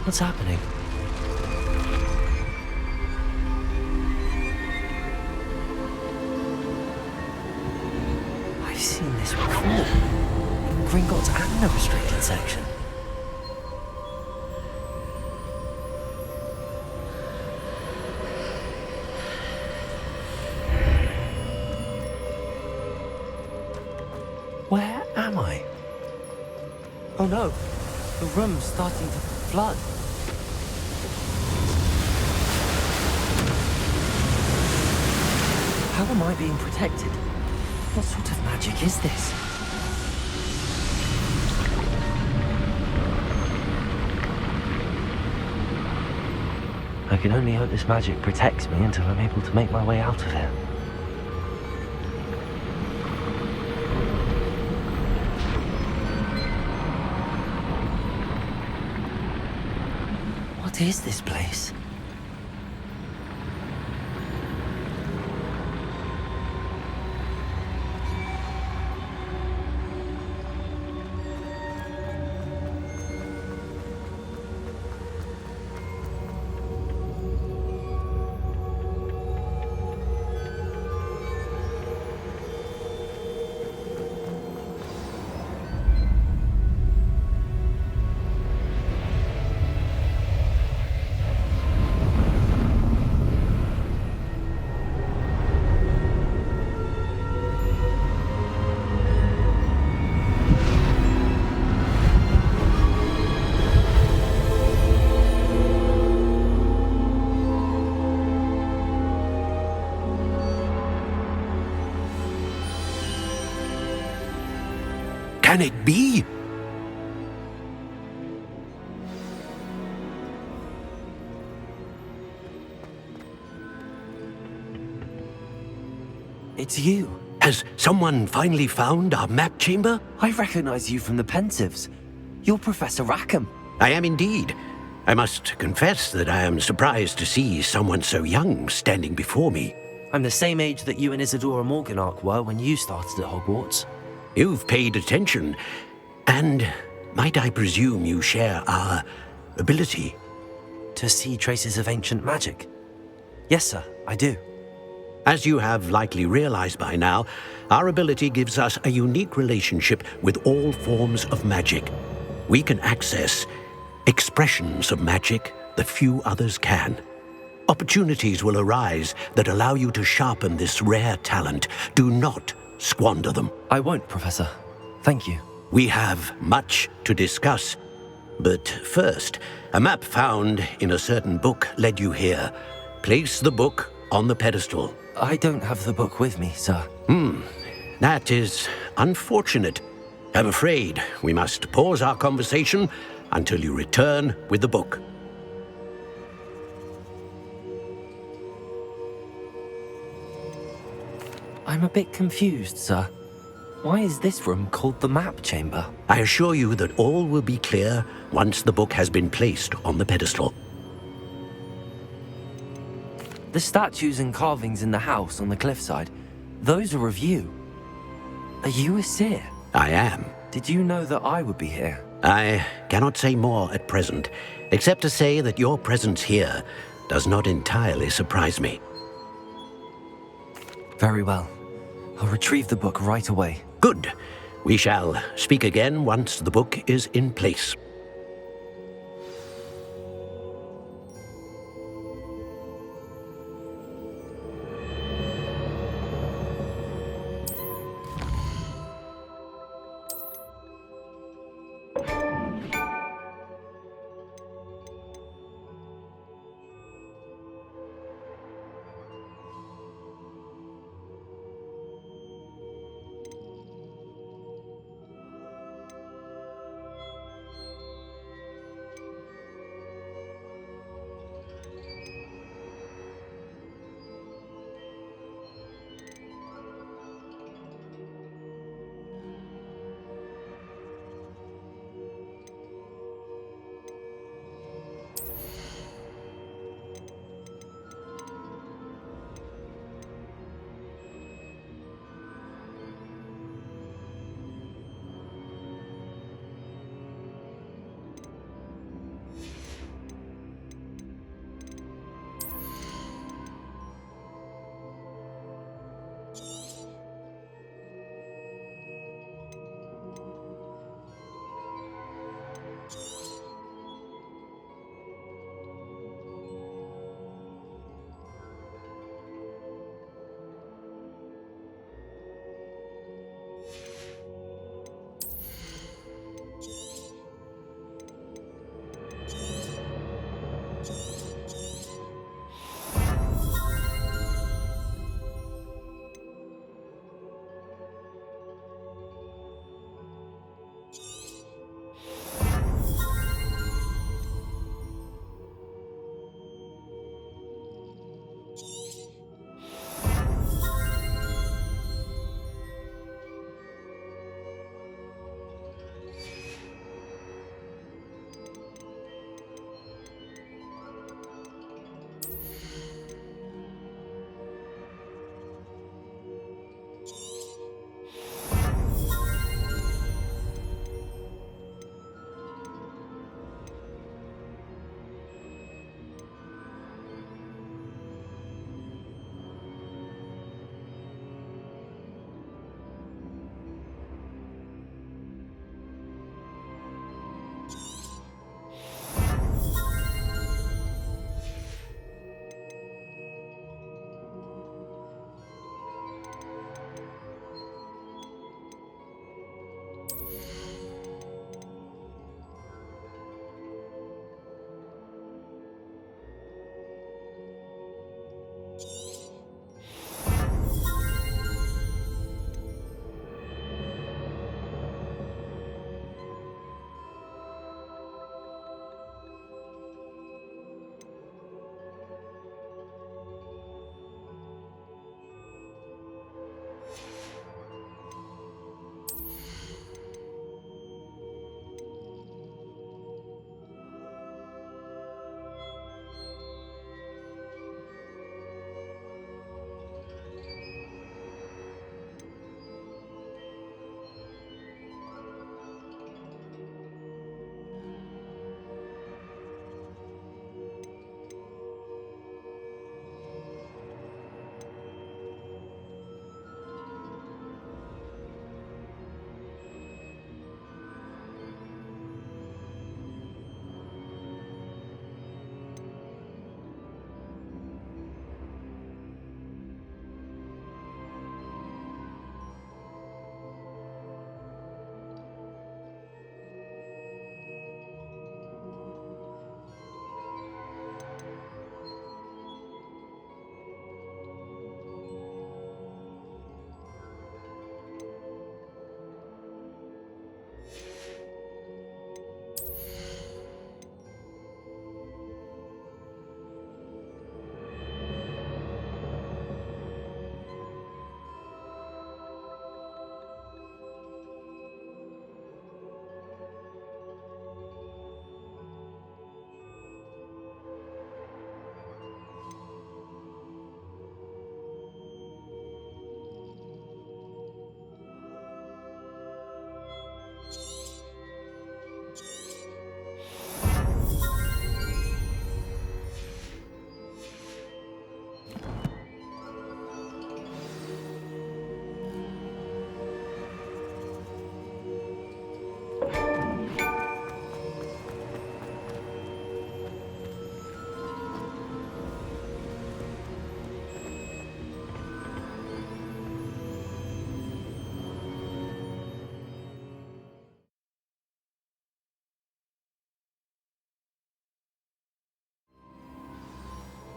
What's happening? I've seen this before. In Gringotts and the restricted section. Where am I? Oh no, the room's starting to flood. How am I being protected? What sort of magic is this? I can only hope this magic protects me until I'm able to make my way out of here. What is this place? Can it be? It's you. Has someone finally found our map chamber? I recognize you from the Pensieves. You're Professor Rackham. I am indeed. I must confess that I am surprised to see someone so young standing before me. I'm the same age that you and Isadora Morganach were when you started at Hogwarts. You've paid attention, and might I presume you share our ability? To see traces of ancient magic? Yes, sir, I do. As you have likely realized by now, our ability gives us a unique relationship with all forms of magic. We can access expressions of magic that few others can. Opportunities will arise that allow you to sharpen this rare talent. Do not squander them. I won't, Professor. Thank you. We have much to discuss. But first, a map found in a certain book led you here. Place the book on the pedestal. I don't have the book with me, sir. That is unfortunate. I'm afraid we must pause our conversation until you return with the book. I'm a bit confused, sir. Why is this room called the map chamber? I assure you that all will be clear once the book has been placed on the pedestal. The statues and carvings in the house on the cliffside, those are of you. Are you a seer? I am. Did you know that I would be here? I cannot say more at present, except to say that your presence here does not entirely surprise me. Very well. I'll retrieve the book right away. Good. We shall speak again once the book is in place.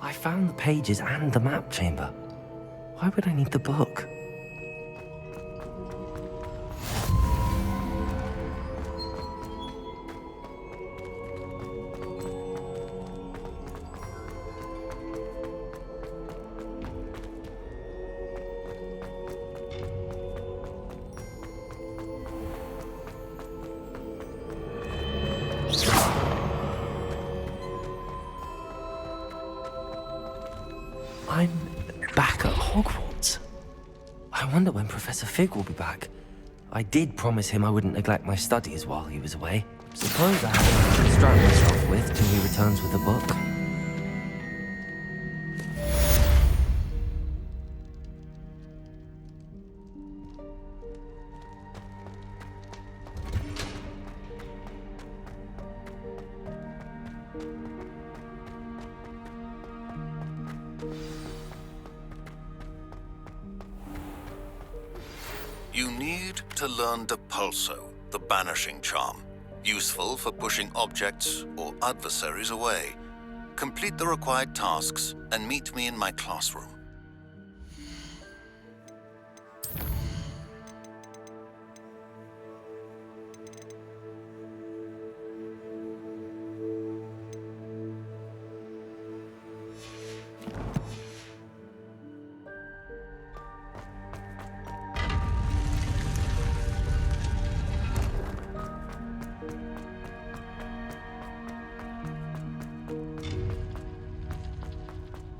I found the pages and the map chamber. Why would I need the book? I'm back at Hogwarts. I wonder when Professor Fig will be back. I did promise him I wouldn't neglect my studies while he was away. Suppose I have enough to distract myself with till he returns with the book. You need to learn Depulso, the banishing charm, useful for pushing objects or adversaries away. Complete the required tasks and meet me in my classroom.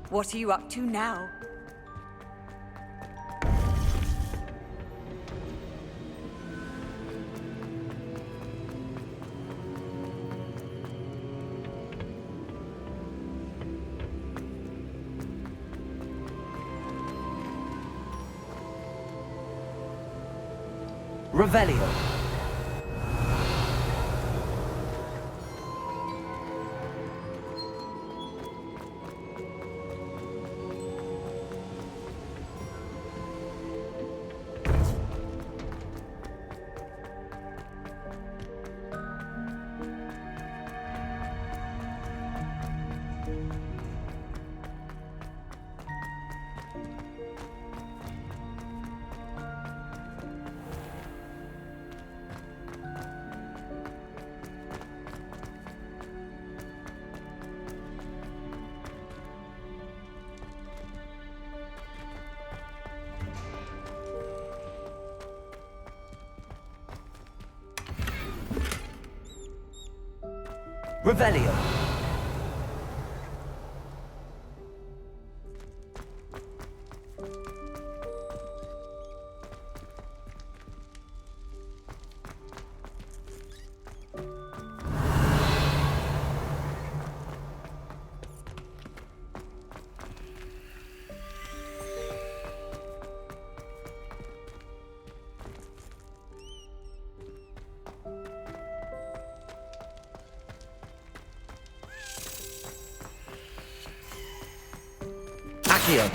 What are you up to now? Revelio. Revelio. Accio.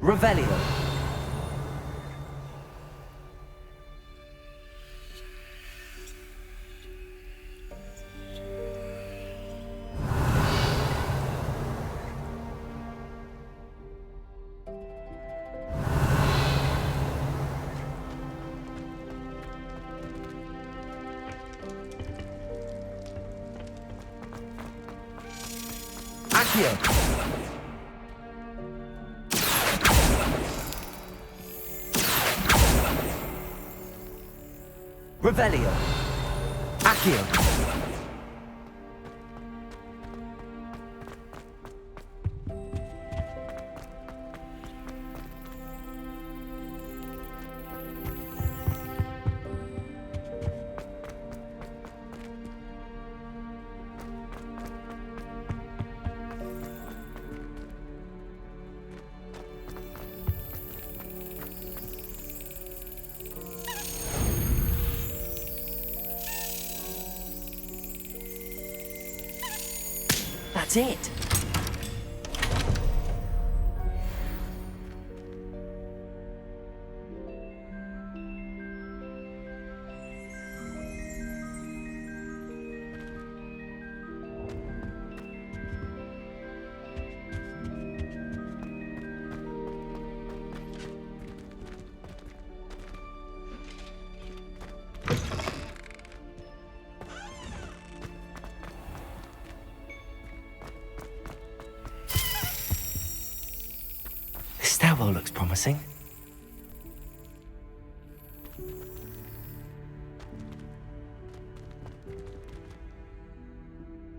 Revelio. Accio. Revelio. Accio. That's it. promising.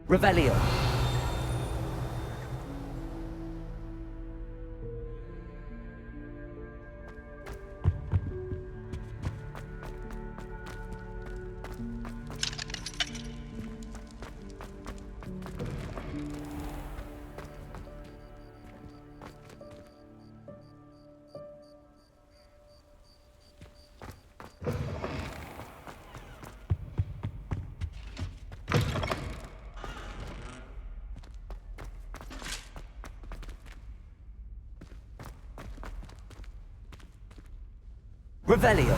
Revelio. Revelio.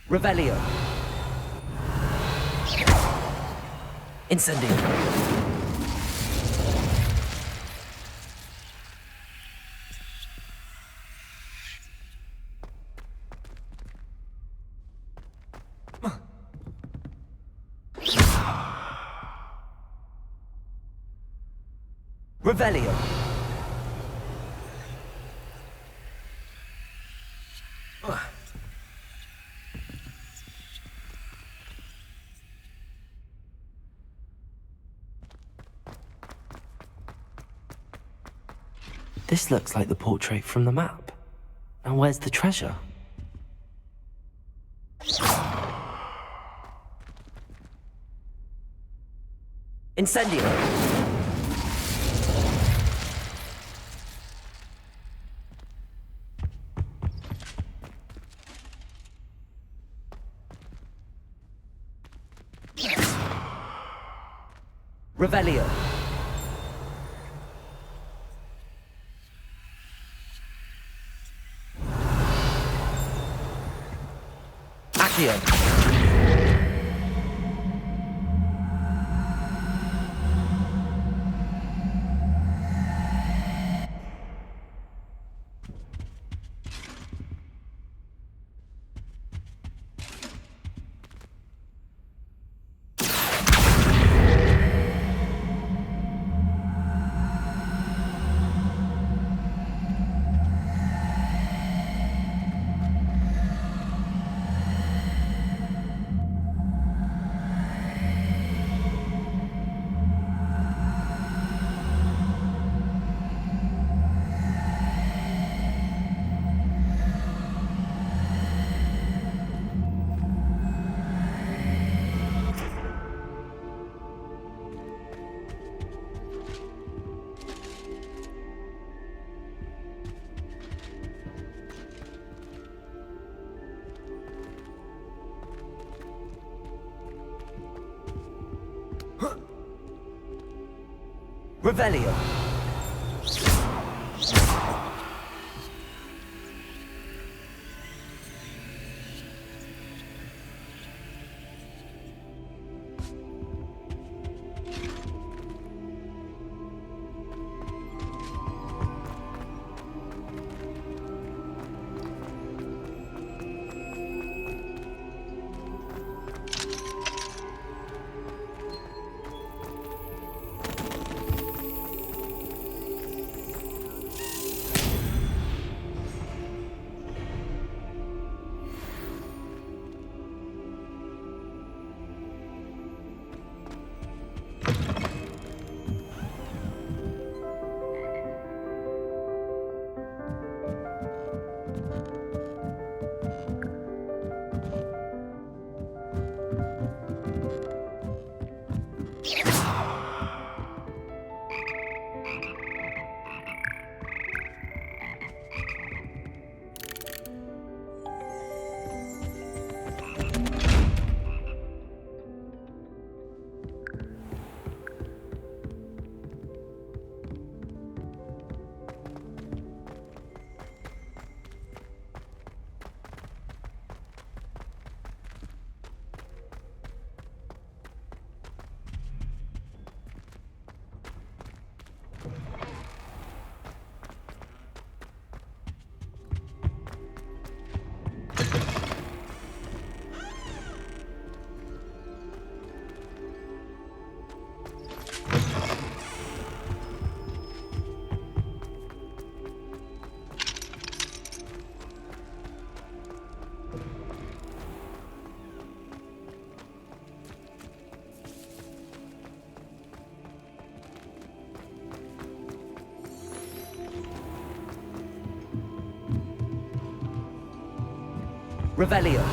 Revelio. Incendio. Revelio. This looks like the portrait from the map. Now where's the treasure? Incendio. Revelio. Accio. Revelio. Revelio.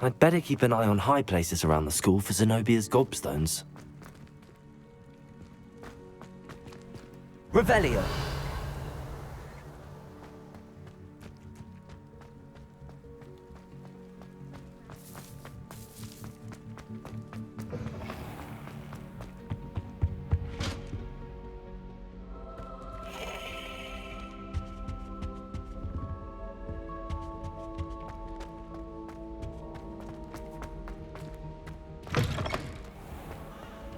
I'd better keep an eye on high places around the school for Zenobia's gobstones. Revelio.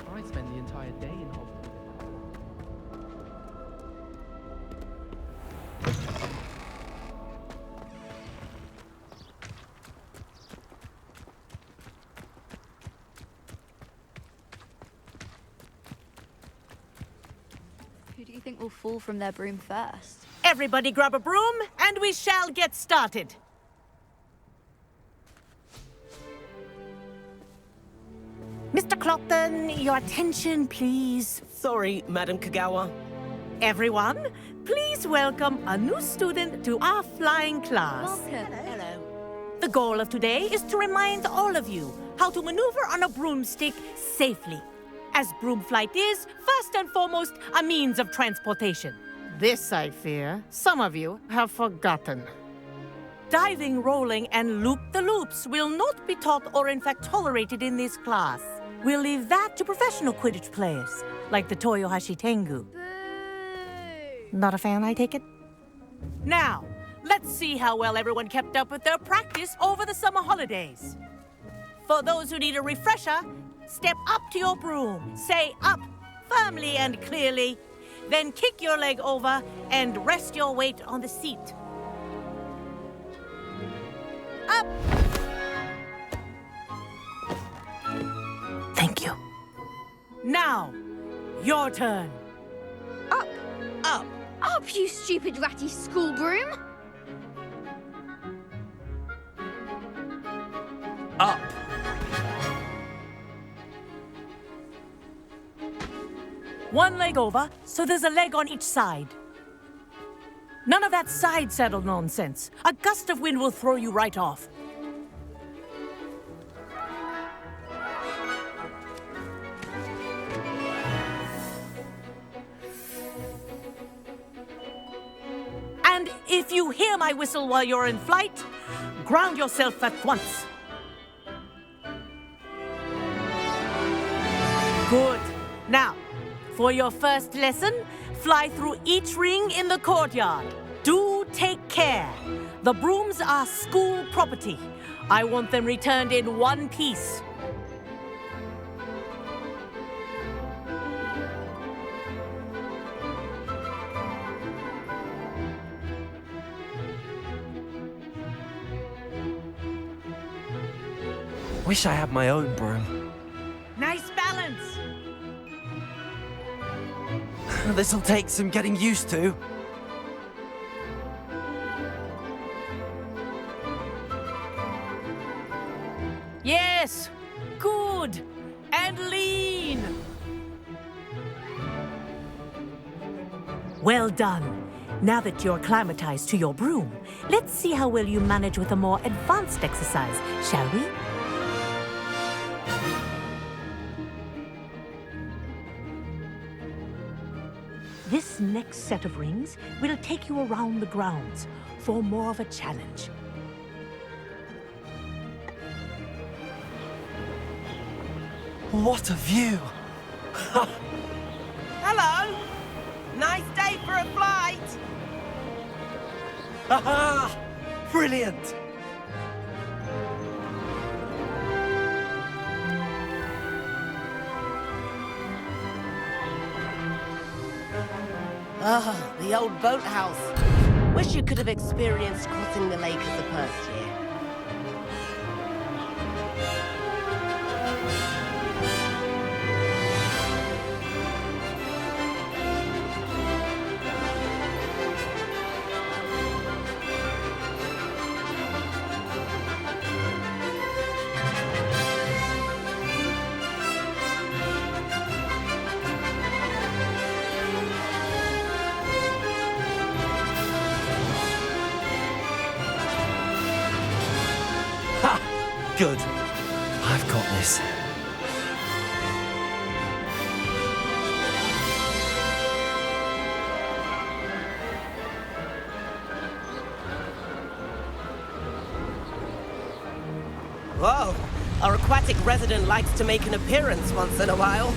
I spend the entire day in Hogwarts. Who do you think will fall from their broom first? Everybody grab a broom, and we shall get started. Mr. Clopton, your attention, please. Sorry, Madam Kogawa. Everyone, please welcome a new student to our flying class. Welcome. Hello. The goal of today is to remind all of you how to maneuver on a broomstick safely, as broom flight is, first and foremost, a means of transportation. This, I fear, some of you have forgotten. Diving, rolling, and loop-the-loops will not be taught or in fact tolerated in this class. We'll leave that to professional Quidditch players, like the Toyohashi Tengu. Boo! Not a fan, I take it? Now, let's see how well everyone kept up with their practice over the summer holidays. For those who need a refresher, step up to your broom, say up firmly and clearly, then kick your leg over and rest your weight on the seat. Up! Thank you. Now, Your turn. Up! Up! Up, you stupid ratty school broom! Up! One leg over, so there's a leg on each side. None of that side saddle nonsense. A gust of wind will throw you right off. And if you hear my whistle while you're in flight, ground yourself at once. Good. Now, for your first lesson, fly through each ring in the courtyard. Do take care. The brooms are school property. I want them returned in one piece. Wish I had my own broom. Nice balance. This'll take some getting used to. Yes. Good. And lean. Well done. Now that you're acclimatized to your broom, let's see how well you manage with a more advanced exercise, shall we? This next set of rings will take you around the grounds for more of a challenge. What a view! Hello! Nice day for a flight! Aha! Brilliant! Ah, the old boathouse. Wish you could have experienced crossing the lake as a first year. Good. I've got this. Whoa! Our aquatic resident likes to make an appearance once in a while.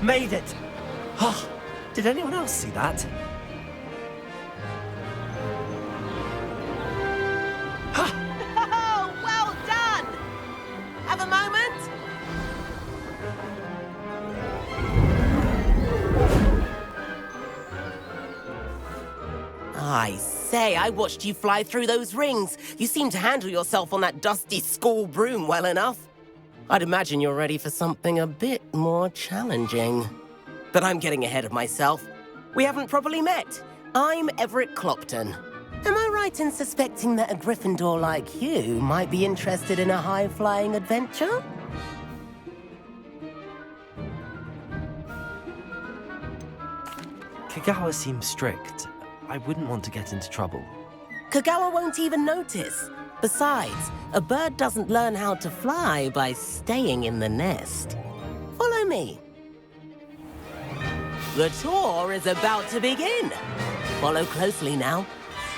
Made it! Oh, did anyone else see that? Oh, well done! Have a moment? I say, I watched you fly through those rings. You seem to handle yourself on that dusty school broom well enough. I'd imagine you're ready for something a bit more challenging. But I'm getting ahead of myself. We haven't properly met. I'm Everett Clopton. Am I right in suspecting that a Gryffindor like you might be interested in a high-flying adventure? Kogawa seems strict. I wouldn't want to get into trouble. Kogawa won't even notice. Besides, a bird doesn't learn how to fly by staying in the nest. Follow me. The tour is about to begin. Follow closely now.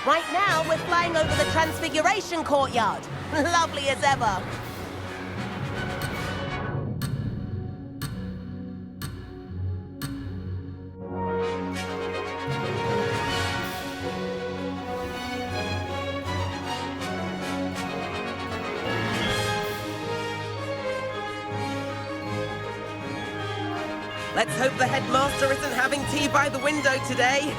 Right now, we're flying over the Transfiguration Courtyard. Lovely as ever. Let's hope the headmaster isn't having tea by the window today.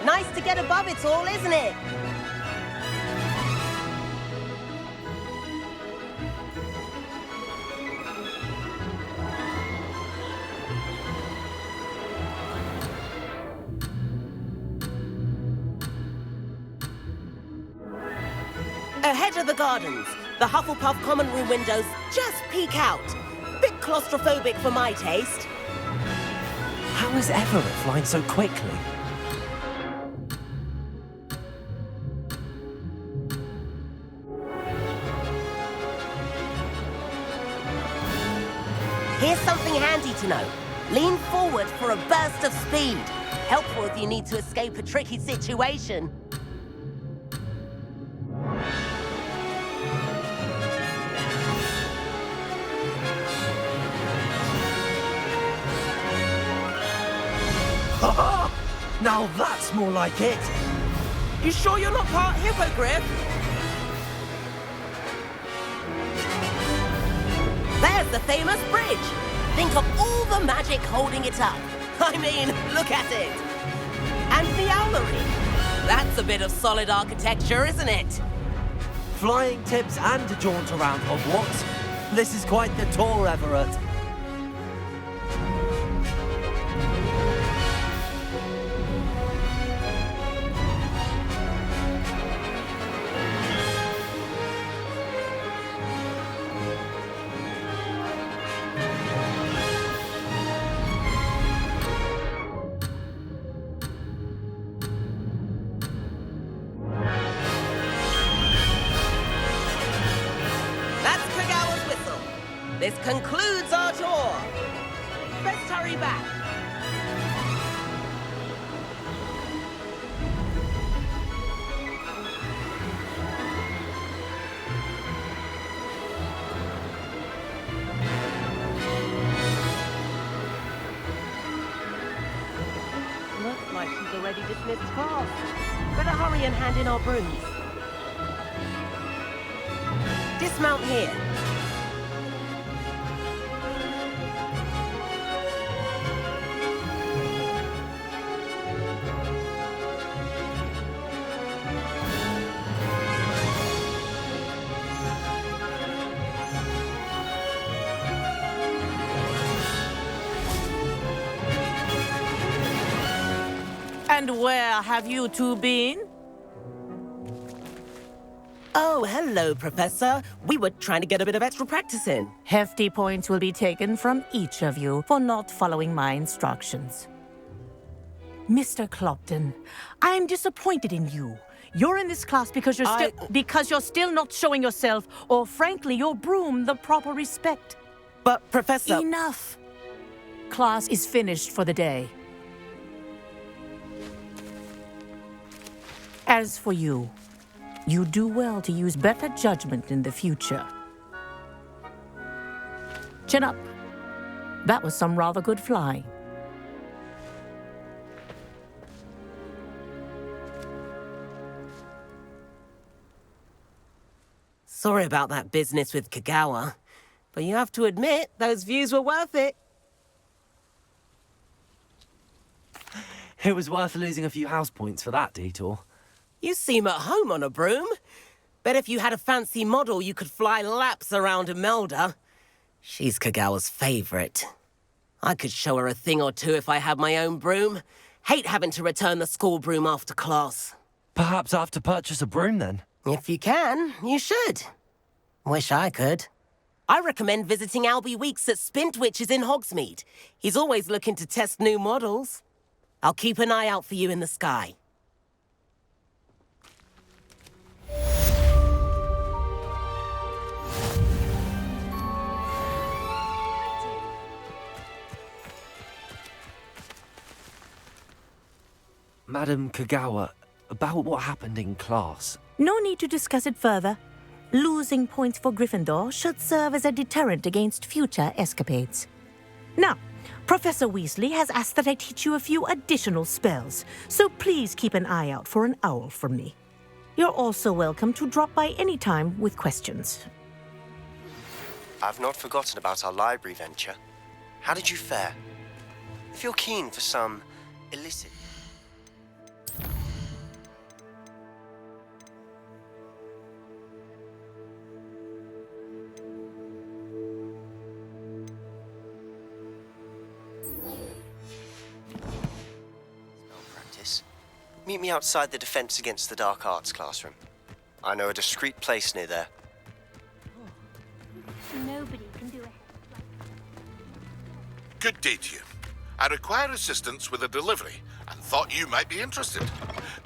Nice to get above it all, isn't it? Ahead of the gardens, the Hufflepuff common room windows just peek out. Bit claustrophobic for my taste. How is Everett flying so quickly? Here's something handy to know. Lean forward for a burst of speed. Helpful if you need to escape a tricky situation. Now that's more like it. You sure you're not part hippogriff? There's the famous bridge. Think of all the magic holding it up. I mean, look at it. And the owlery. That's a bit of solid architecture, isn't it? Flying tips and a jaunt around Hogwarts. This is quite the tour, Everett. This concludes our tour. Let's hurry back. Looks like she's already dismissed class. Better hurry and hand in our brooms. Dismount here. And where have you two been? Oh, hello, Professor. We were trying to get a bit of extra practice in. Hefty points will be taken from each of you for not following my instructions. Mr. Clopton, I'm disappointed in you. You're in this class because you're still not showing yourself, or frankly, your broom, the proper respect. But, Professor... Enough. Class is finished for the day. As for you, you do well to use better judgment in the future. Chin up. That was some rather good flying. Sorry about that business with Kogawa, but you have to admit, those views were worth it. It was worth losing a few house points for that detour. You seem at home on a broom. Bet if you had a fancy model, you could fly laps around Imelda. She's Kogawa's favorite. I could show her a thing or two if I had my own broom. Hate having to return the school broom after class. Perhaps I have to purchase a broom then? If you can, you should. Wish I could. I recommend visiting Albie Weeks at Spintwitches in Hogsmeade. He's always looking to test new models. I'll keep an eye out for you in the sky. Madam Kogawa, about what happened in class. No need to discuss it further. Losing points for Gryffindor should serve as a deterrent against future escapades. Now, Professor Weasley has asked that I teach you a few additional spells, so please keep an eye out for an owl from me. You're also welcome to drop by any time with questions. I've not forgotten about our library venture. How did you fare? If you're keen for some illicit... Meet me outside the Defense Against the Dark Arts classroom. I know a discreet place near there. Nobody can do it. Good day to you. I require assistance with a delivery and thought you might be interested.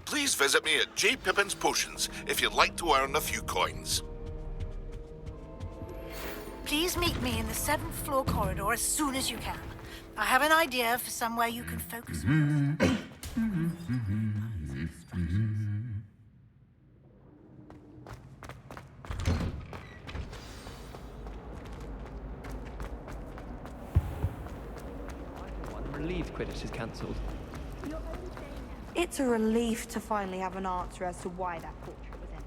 Please visit me at J. Pippin's Potions if you'd like to earn a few coins. Please meet me in the 7th floor corridor as soon as you can. I have an idea for somewhere you can focus on. I'm relieved Quidditch is cancelled. It's a relief to finally have an answer as to why that portrait was empty.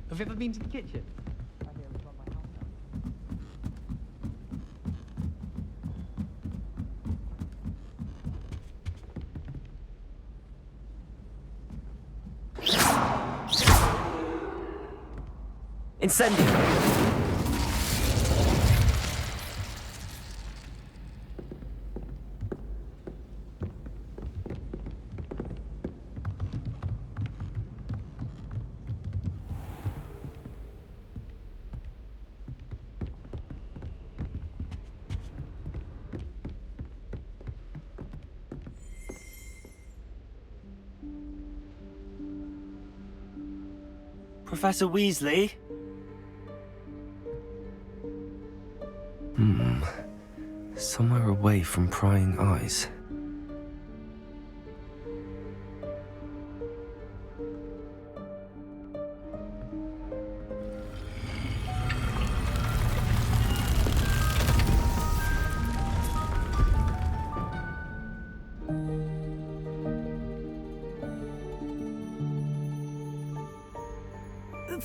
Have you ever been to the kitchen? Incendio! Professor Weasley? Somewhere away from prying eyes.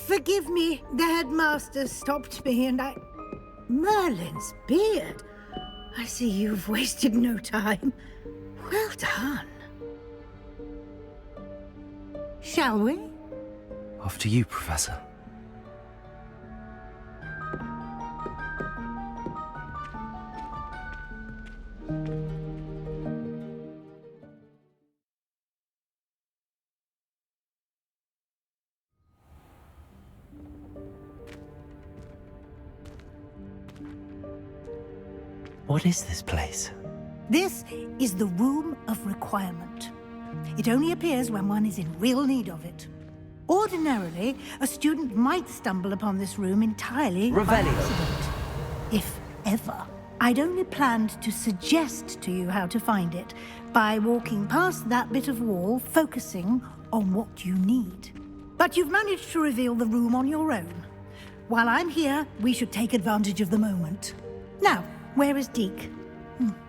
Forgive me, the headmaster stopped me and I... Merlin's beard. I see you've wasted no time. Well done. Shall we? After you, Professor. What is this place? This is the Room of Requirement. It only appears when one is in real need of it. Ordinarily, a student might stumble upon this room entirely by accident. If ever. I'd only planned to suggest to you how to find it by walking past that bit of wall, focusing on what you need. But you've managed to reveal the room on your own. While I'm here, we should take advantage of the moment. Now, where is Deke?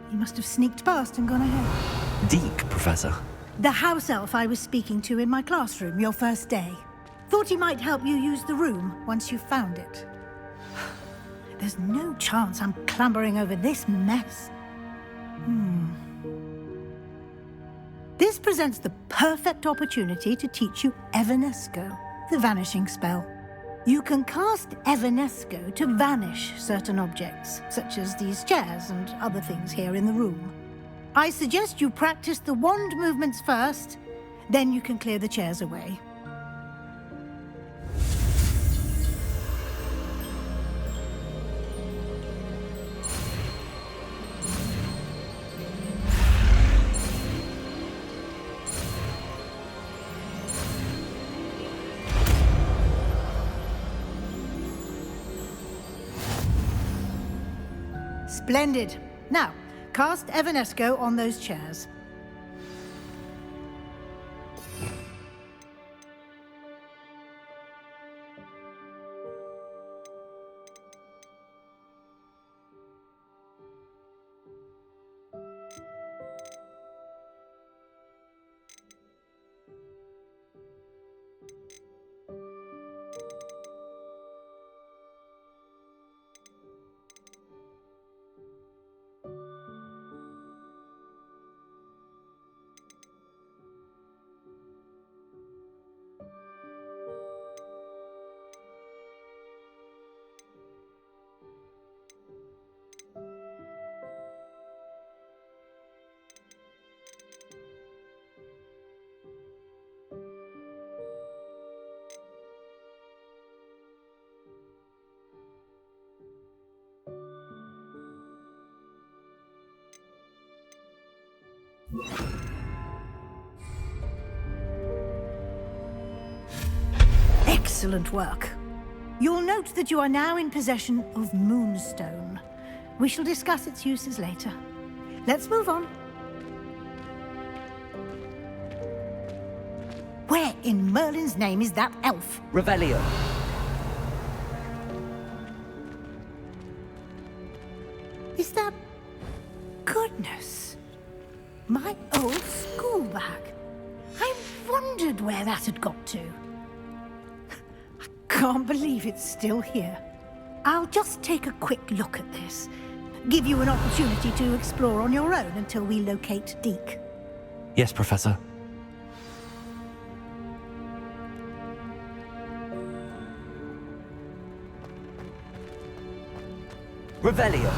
He must have sneaked past and gone ahead. Deke, Professor? The house elf I was speaking to in my classroom your first day. Thought he might help you use the room once you found it. There's no chance I'm clambering over this mess. This presents the perfect opportunity to teach you Evanesco, the vanishing spell. You can cast Evanesco to vanish certain objects, such as these chairs and other things here in the room. I suggest you practice the wand movements first, then you can clear the chairs away. Splendid. Now, cast Evanesco on those chairs. Excellent work. You'll note that you are now in possession of Moonstone. We shall discuss its uses later. Let's move on. Where in Merlin's name is that elf? Revelio. Is that... Goodness. My old school bag. I wondered where that had got to. Can't believe it's still here. I'll just take a quick look at this. Give you an opportunity to explore on your own until we locate Deke. Yes, Professor. Revelio.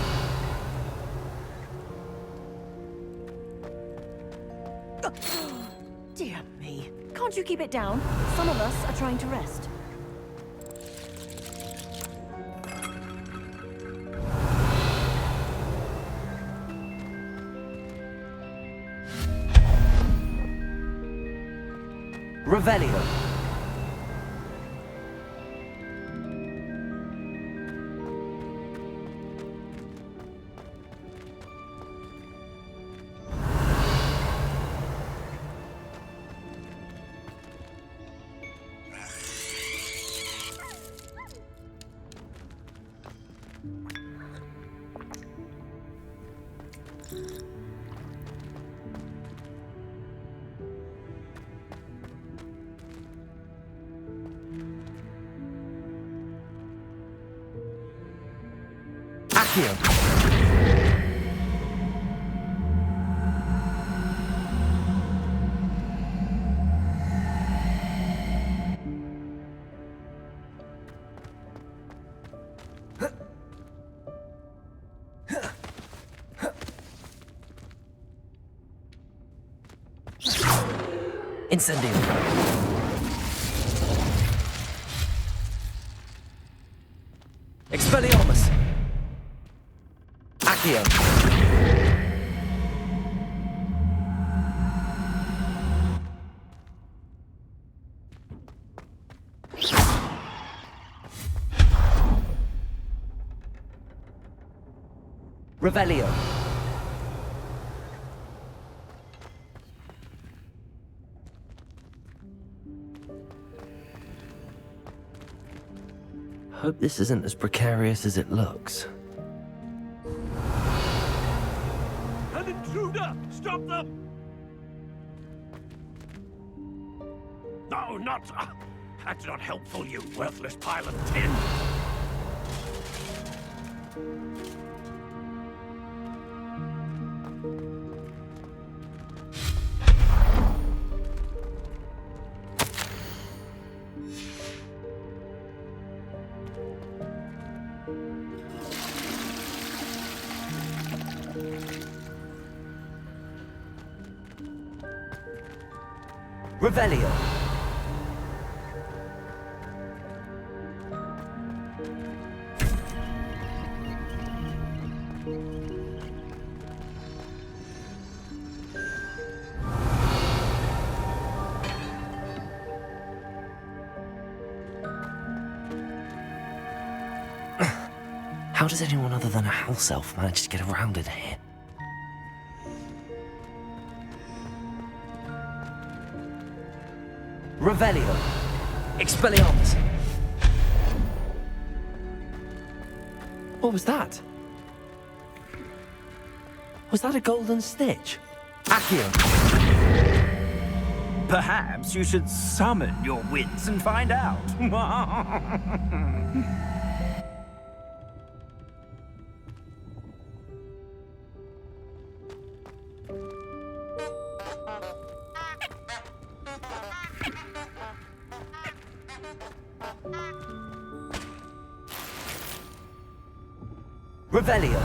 Dear me. Can't you keep it down? Some of us are trying to rest. Revelio. Accio. Incendio. Expelliarmus. Accio. Revelio. Hope this isn't as precarious as it looks. An intruder! Stop them! No, not... that's not helpful, you worthless pile of tin! Revelio. How does anyone other than a house elf manage to get around in here? Revelio. Expelliarmus. What was that? Was that a golden stitch? Accio. Perhaps you should summon your wits and find out. Revelio.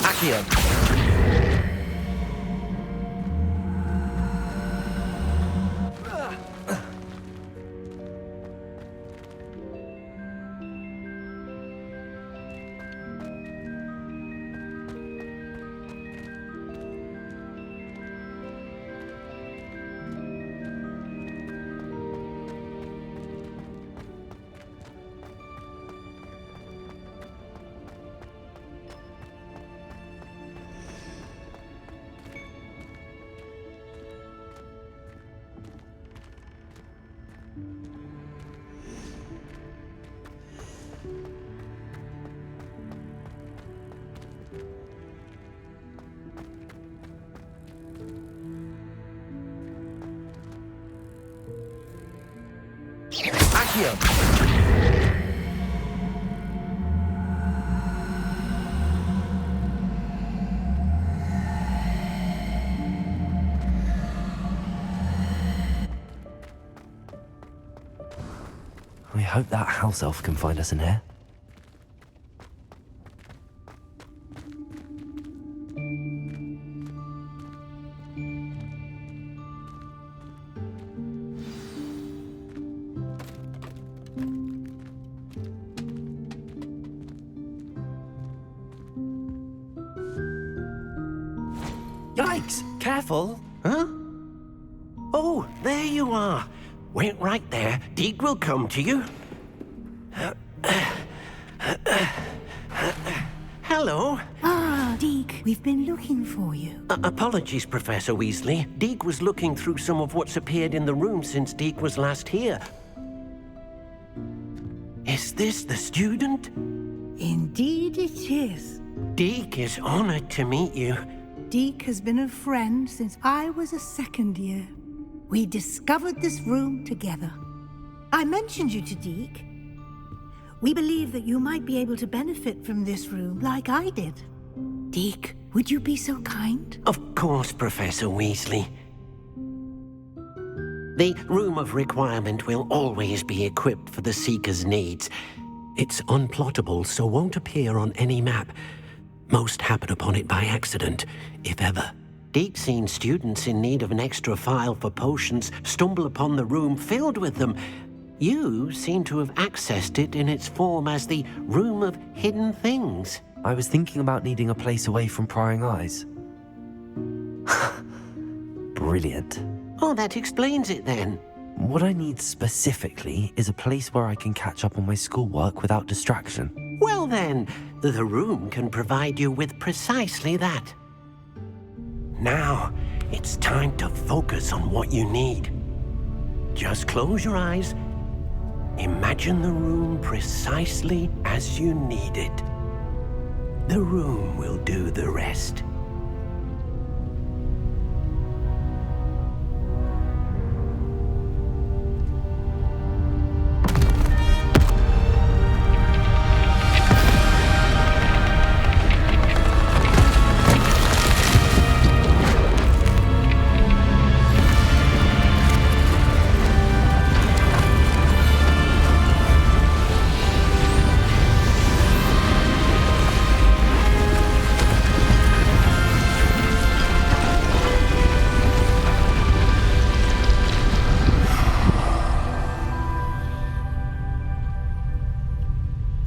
Accio. Accio. We hope that house elf can find us in here. Yikes! Careful! Huh? Oh, there you are. Wait right there. Deke will come to you. Hello. Ah, Deke, we've been looking for you. Apologies, Professor Weasley. Deke was looking through some of what's appeared in the room since Deke was last here. Is this the student? Indeed it is. Deke is honored to meet you. Deke has been a friend since I was a second year. We discovered this room together. I mentioned you to Deke. We believe that you might be able to benefit from this room like I did. Deke, would you be so kind? Of course, Professor Weasley. The Room of Requirement will always be equipped for the Seeker's needs. It's unplottable, so won't appear on any map. Most happen upon it by accident, if ever. Deep-seen students in need of an extra file for potions stumble upon the room filled with them. You seem to have accessed it in its form as the Room of Hidden Things. I was thinking about needing a place away from prying eyes. Brilliant. Oh, that explains it then. What I need specifically is a place where I can catch up on my schoolwork without distraction. Well then, the room can provide you with precisely that. Now, it's time to focus on what you need. Just close your eyes. Imagine the room precisely as you need it. The room will do the rest.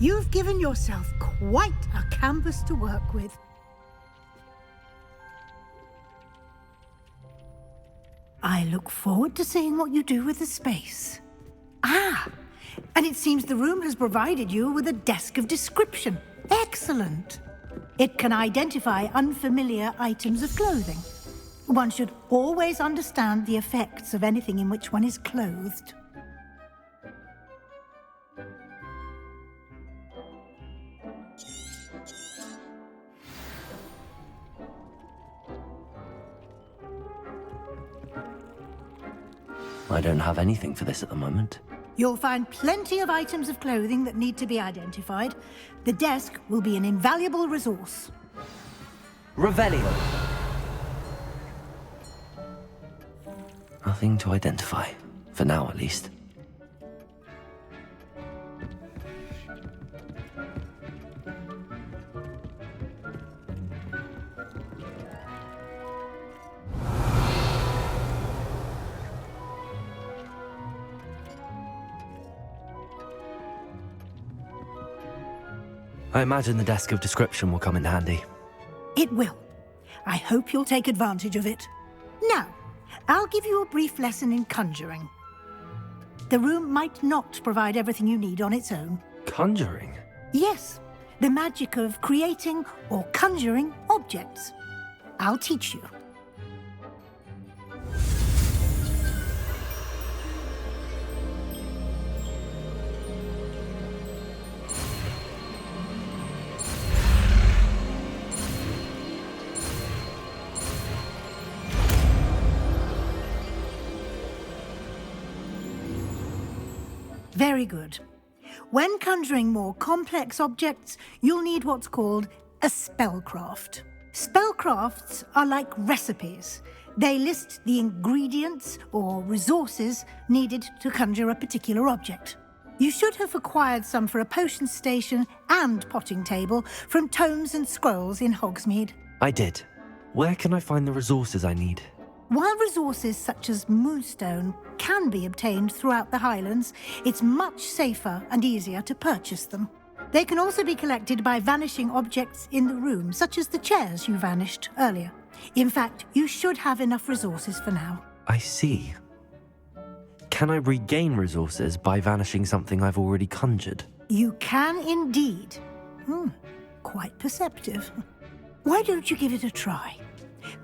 You've given yourself quite a canvas to work with. I look forward to seeing what you do with the space. Ah, and it seems the room has provided you with a desk of description. Excellent. It can identify unfamiliar items of clothing. One should always understand the effects of anything in which one is clothed. I don't have anything for this at the moment. You'll find plenty of items of clothing that need to be identified. The desk will be an invaluable resource. Revelio. Nothing to identify. For now, at least. I imagine the desk of description will come in handy. It will. I hope you'll take advantage of it. Now, I'll give you a brief lesson in conjuring. The room might not provide everything you need on its own. Conjuring? Yes, the magic of creating or conjuring objects. I'll teach you. Very good. When conjuring more complex objects, you'll need what's called a spellcraft. Spellcrafts are like recipes. They list the ingredients or resources needed to conjure a particular object. You should have acquired some for a potion station and potting table from tomes and scrolls in Hogsmeade. I did. Where can I find the resources I need? While resources such as moonstone can be obtained throughout the Highlands, it's much safer and easier to purchase them. They can also be collected by vanishing objects in the room, such as the chairs you vanished earlier. In fact, you should have enough resources for now. I see. Can I regain resources by vanishing something I've already conjured? You can indeed. Quite perceptive. Why don't you give it a try?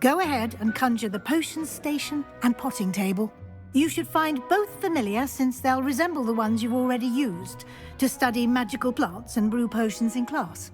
Go ahead and conjure the potion station and potting table. You should find both familiar, since they'll resemble the ones you've already used to study magical plants and brew potions in class.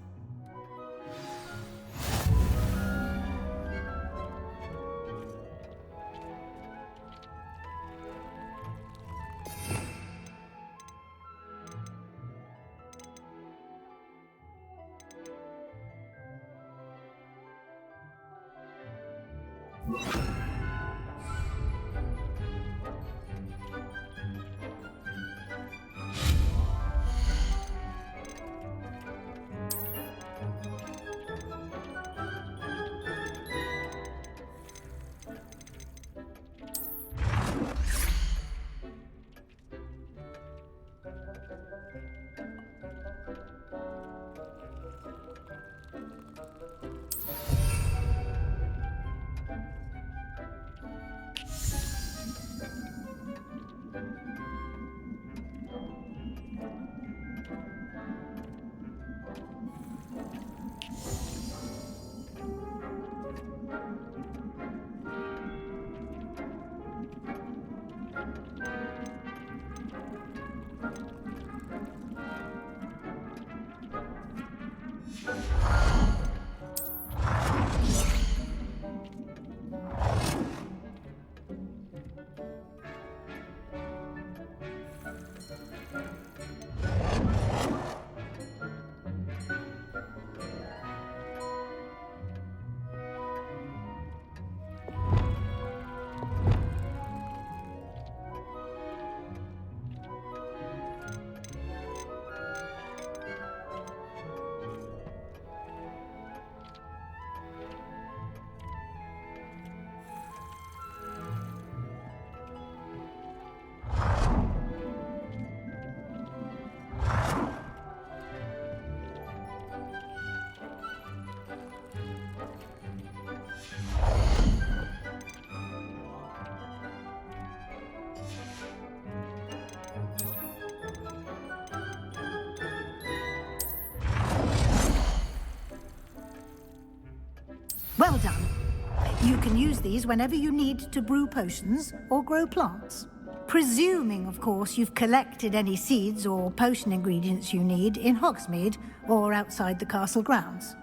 Well done. You can use these whenever you need to brew potions or grow plants. Presuming, of course, you've collected any seeds or potion ingredients you need in Hogsmeade or outside the castle grounds.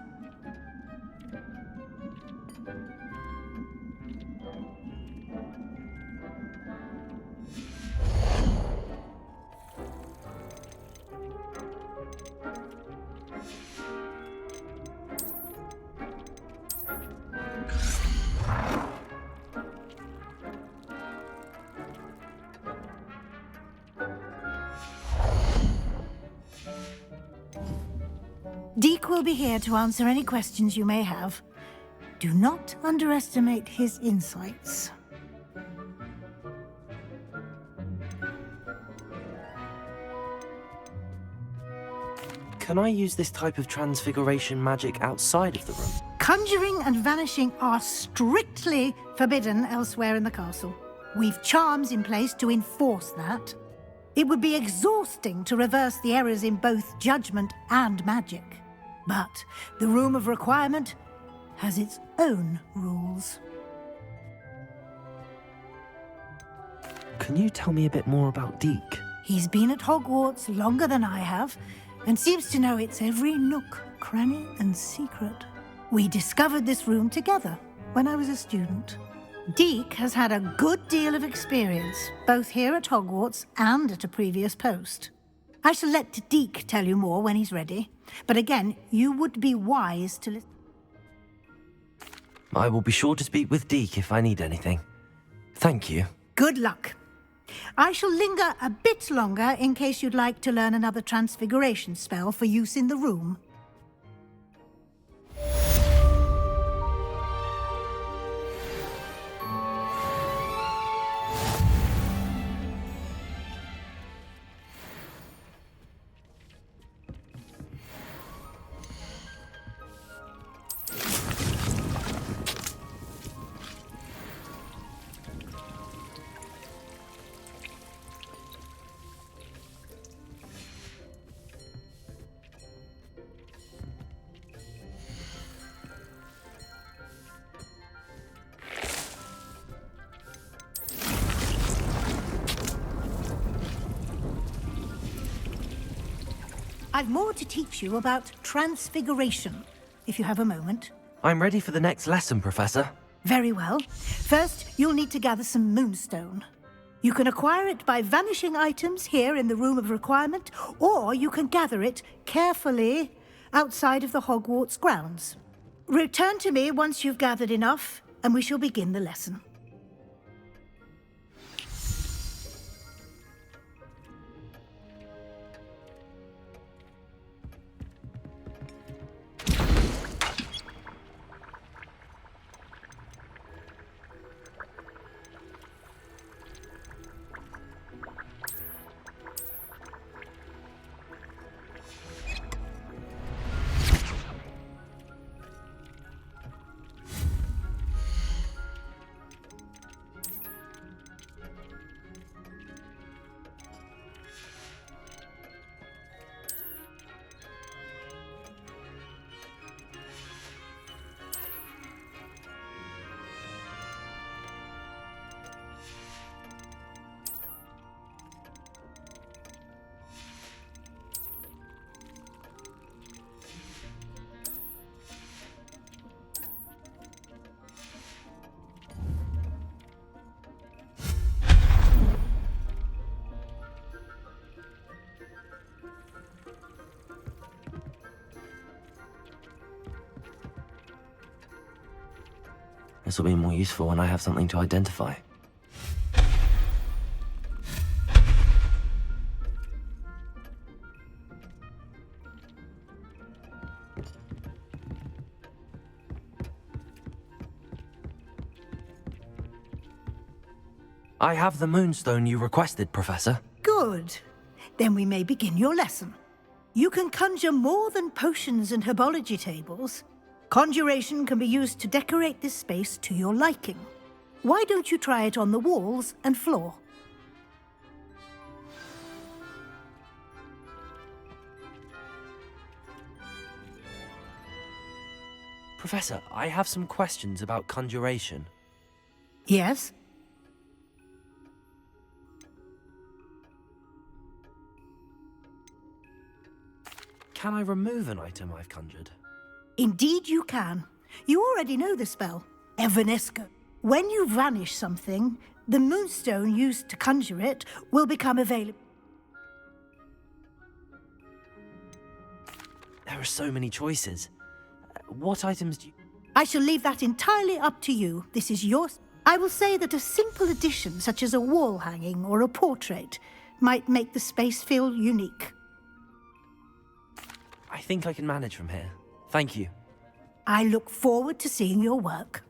Deke will be here to answer any questions you may have. Do not underestimate his insights. Can I use this type of transfiguration magic outside of the room? Conjuring and vanishing are strictly forbidden elsewhere in the castle. We've charms in place to enforce that. It would be exhausting to reverse the errors in both judgment and magic. But the Room of Requirement has its own rules. Can you tell me a bit more about Deke? He's been at Hogwarts longer than I have, and seems to know its every nook, cranny, and secret. We discovered this room together when I was a student. Deke has had a good deal of experience, both here at Hogwarts and at a previous post. I shall let Deke tell you more when he's ready, but again, you would be wise to listen. I will be sure to speak with Deke if I need anything. Thank you. Good luck. I shall linger a bit longer in case you'd like to learn another transfiguration spell for use in the room. I've more to teach you about transfiguration, if you have a moment. I'm ready for the next lesson, Professor. Very well. First, you'll need to gather some moonstone. You can acquire it by vanishing items here in the Room of Requirement, or you can gather it carefully outside of the Hogwarts grounds. Return to me once you've gathered enough, and we shall begin the lesson. This will be more useful when I have something to identify. I have the moonstone you requested, Professor. Good. Then we may begin your lesson. You can conjure more than potions and herbology tables. Conjuration can be used to decorate this space to your liking. Why don't you try it on the walls and floor? Professor, I have some questions about conjuration. Yes? Can I remove an item I've conjured? Indeed you can. You already know the spell, Evanesco. When you vanish something, the moonstone used to conjure it will become available. There are so many choices. What items do you... I shall leave that entirely up to you. This is yours. I will say that a simple addition, such as a wall hanging or a portrait, might make the space feel unique. I think I can manage from here. Thank you. I look forward to seeing your work.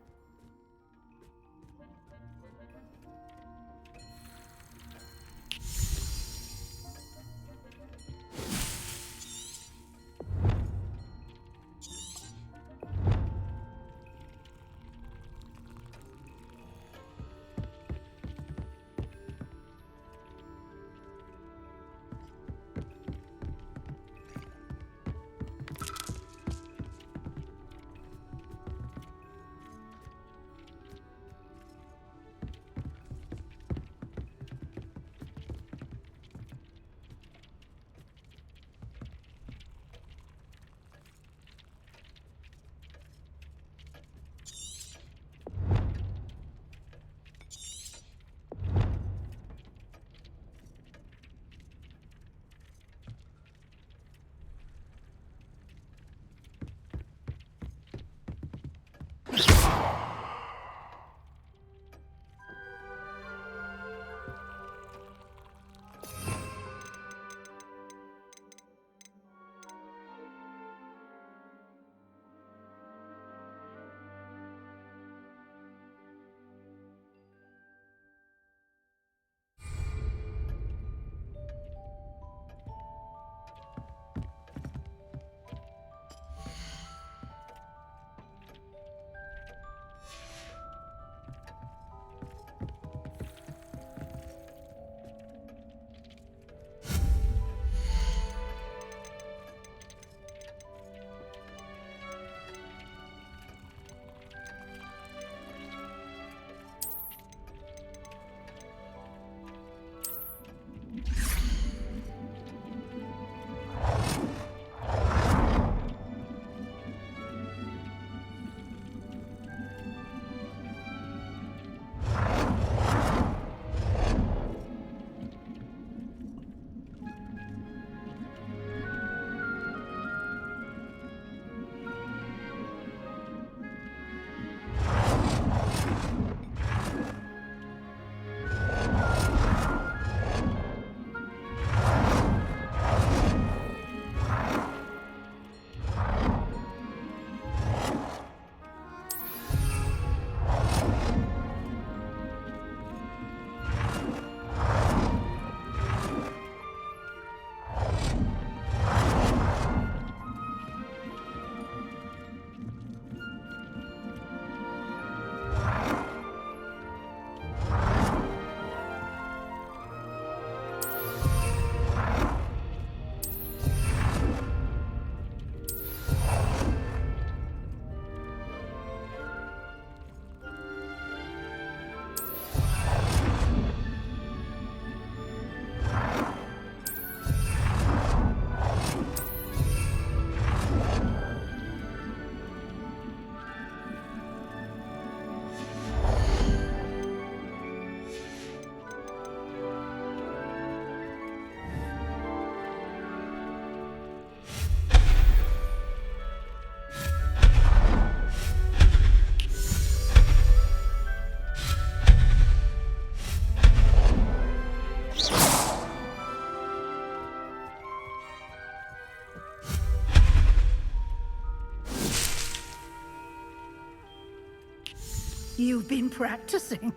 You've been practicing.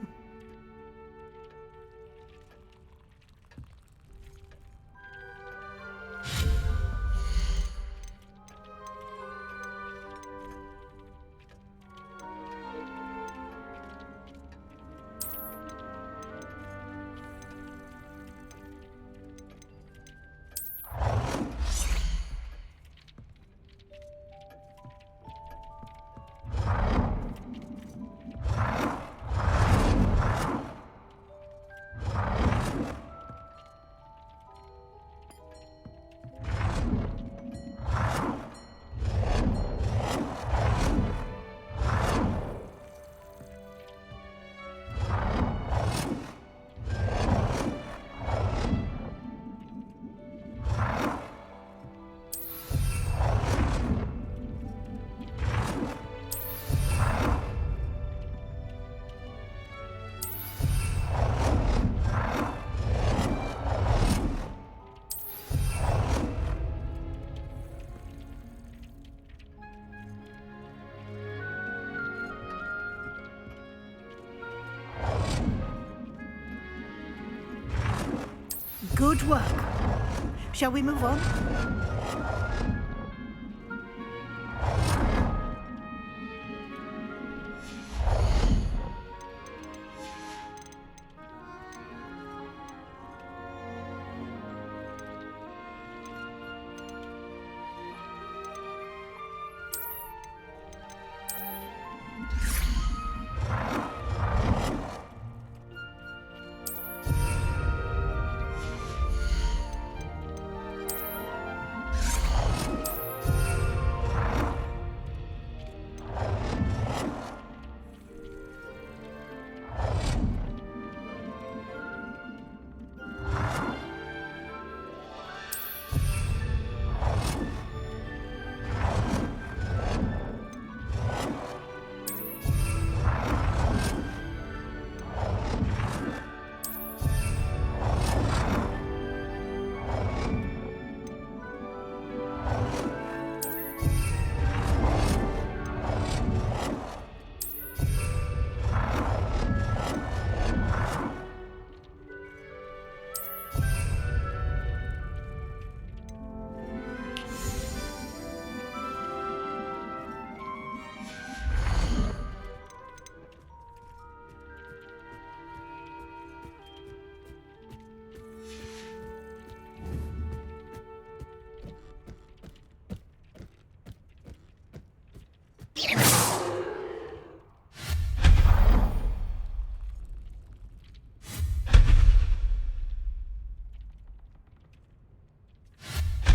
Good work. Shall we move on?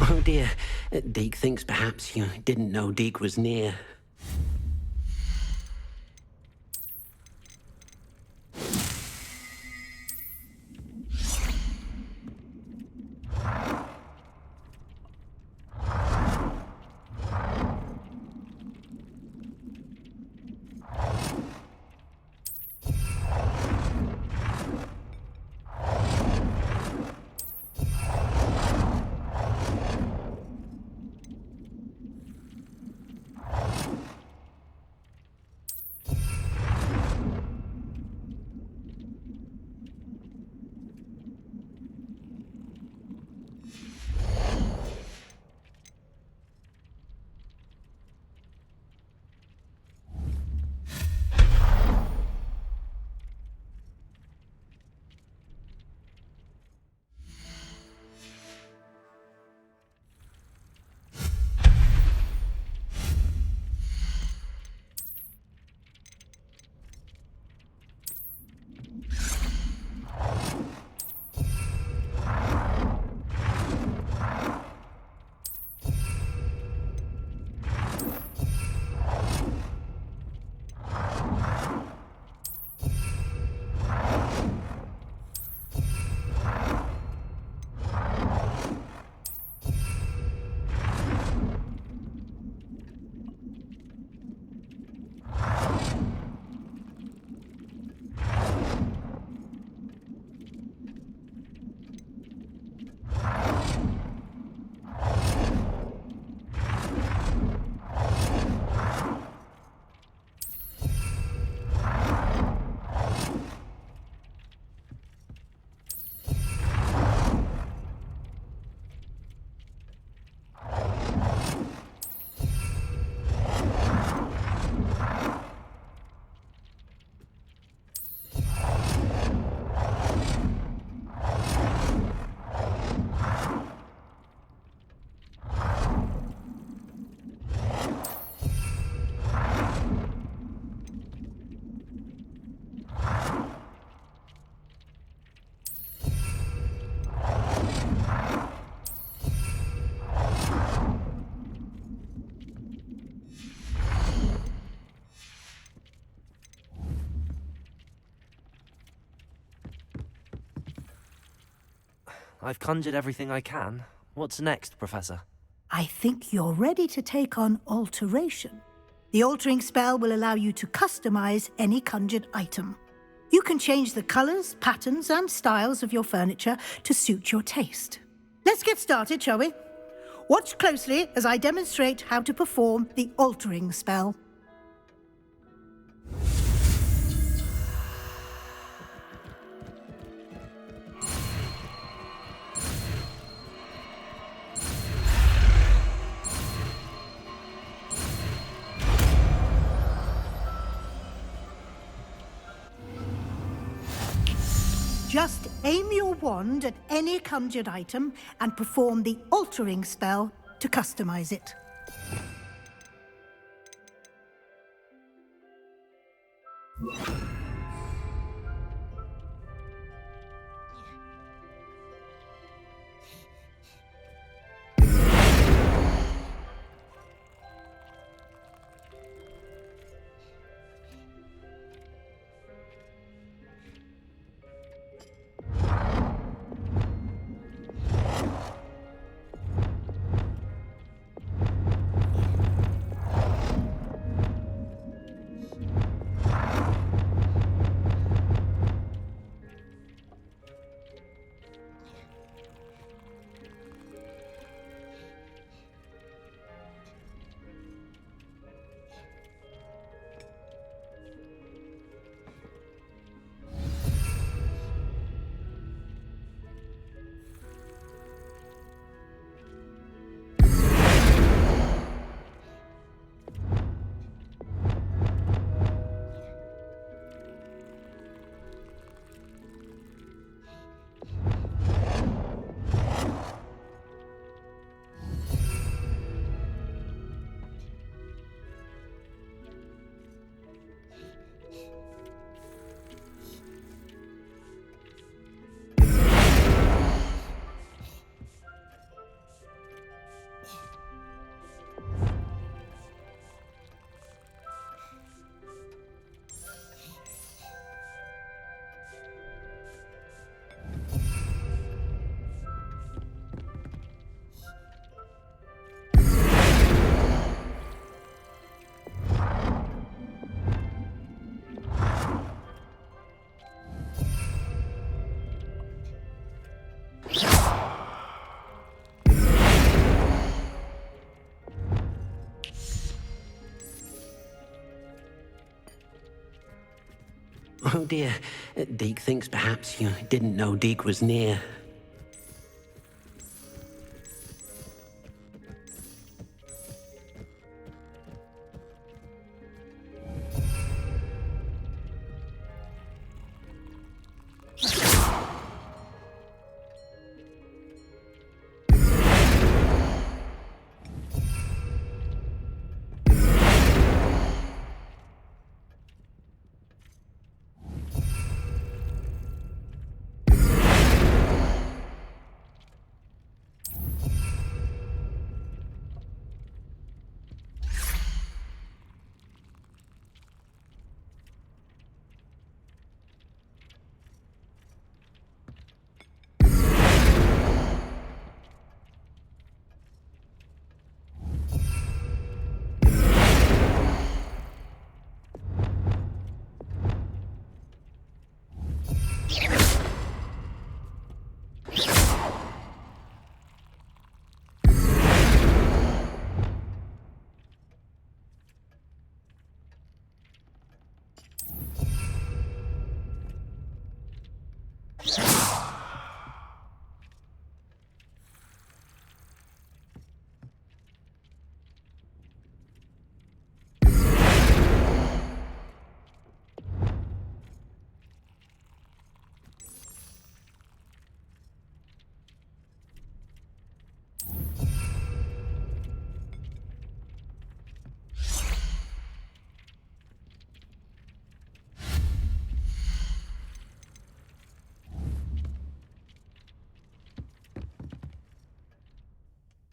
Oh dear. Deke thinks perhaps you didn't know Deke was near. I've conjured everything I can. What's next, Professor? I think you're ready to take on alteration. The altering spell will allow you to customize any conjured item. You can change the colors, patterns, and styles of your furniture to suit your taste. Let's get started, shall we? Watch closely as I demonstrate how to perform the altering spell. Just aim your wand at any conjured item and perform the altering spell to customize it. Oh dear, Deke thinks perhaps you didn't know Deke was near.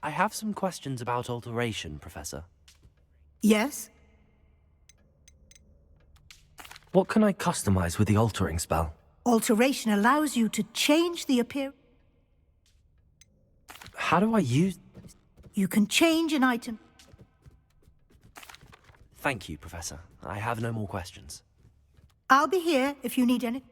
I have some questions about alteration, Professor. Yes? What can I customize with the altering spell? Alteration allows you to change the appearance. How do I use... You can change an item. Thank you, Professor. I have no more questions. I'll be here if you need any.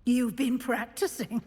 You've been practicing.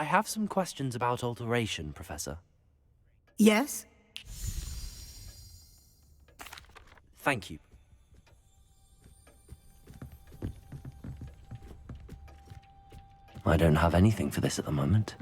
I have some questions about alteration, Professor. Yes? Thank you. I don't have anything for this at the moment.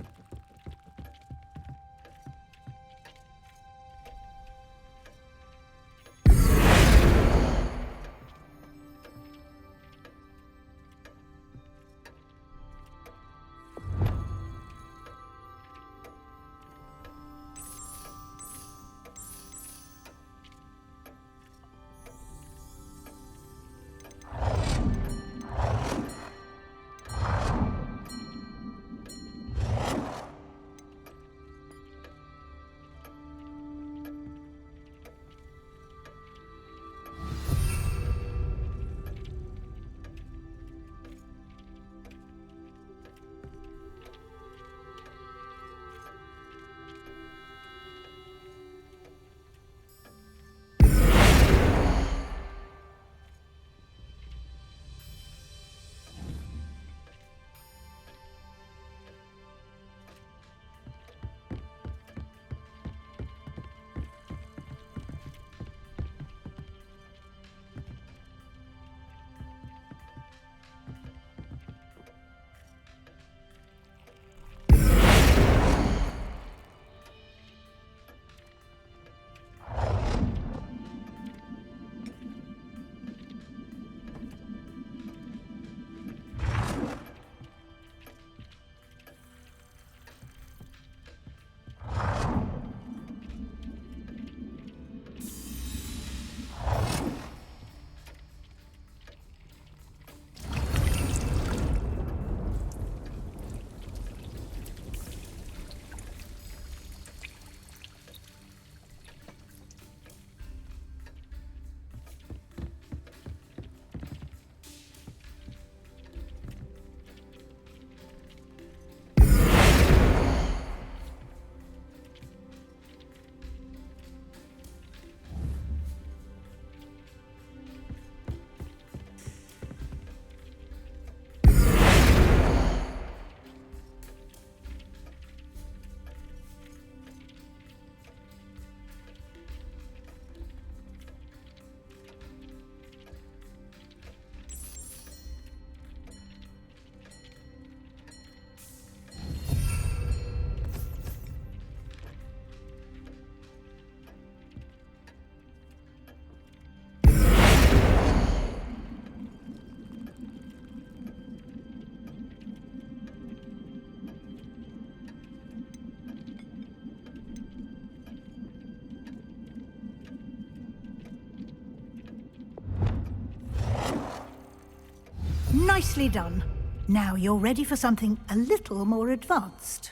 Nicely done. Now you're ready for something a little more advanced.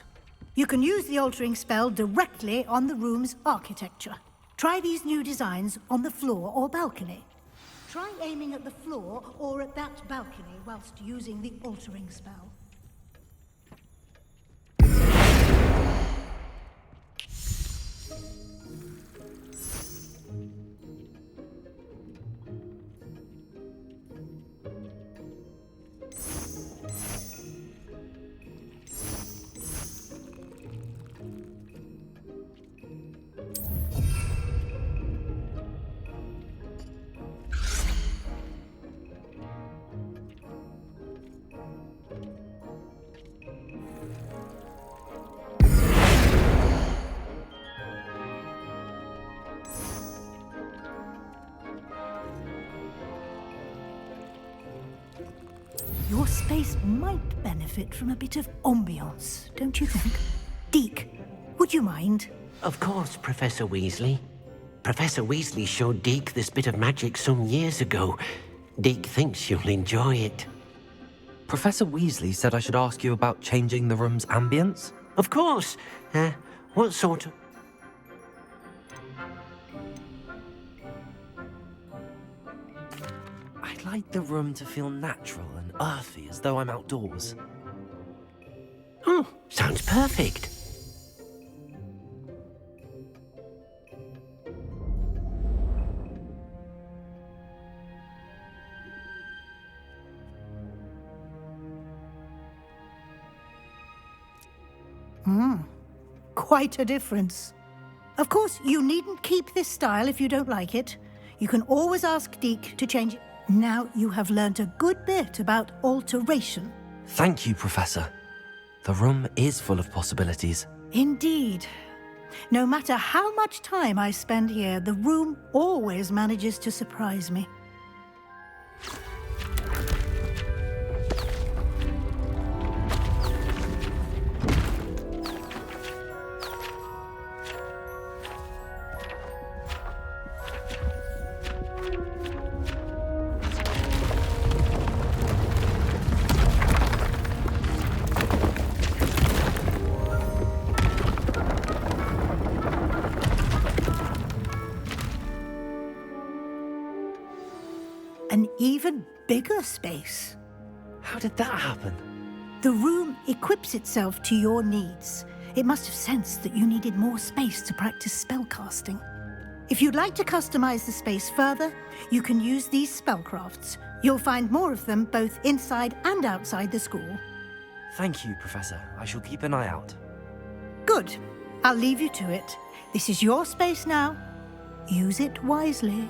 You can use the altering spell directly on the room's architecture. Try these new designs on the floor or balcony. Try aiming at the floor or at that balcony whilst using the altering spell. place might benefit from a bit of ambiance, don't you think? Deke, would you mind? Of course, Professor Weasley. Professor Weasley showed Deke this bit of magic some years ago. Deke thinks you'll enjoy it. Professor Weasley said I should ask you about changing the room's ambience? Of course. What sort of... I'd like the room to feel natural and earthy, as though I'm outdoors. Oh, sounds perfect. Quite a difference. Of course, you needn't keep this style if you don't like it. You can always ask Deke to change it. Now you have learnt a good bit about alteration. Thank you, Professor. The room is full of possibilities. Indeed. No matter how much time I spend here, the room always manages to surprise me. An even bigger space. How did that happen? The room equips itself to your needs. It must have sensed that you needed more space to practice spellcasting. If you'd like to customize the space further, you can use these spellcrafts. You'll find more of them both inside and outside the school. Thank you, Professor. I shall keep an eye out. Good. I'll leave you to it. This is your space now. Use it wisely.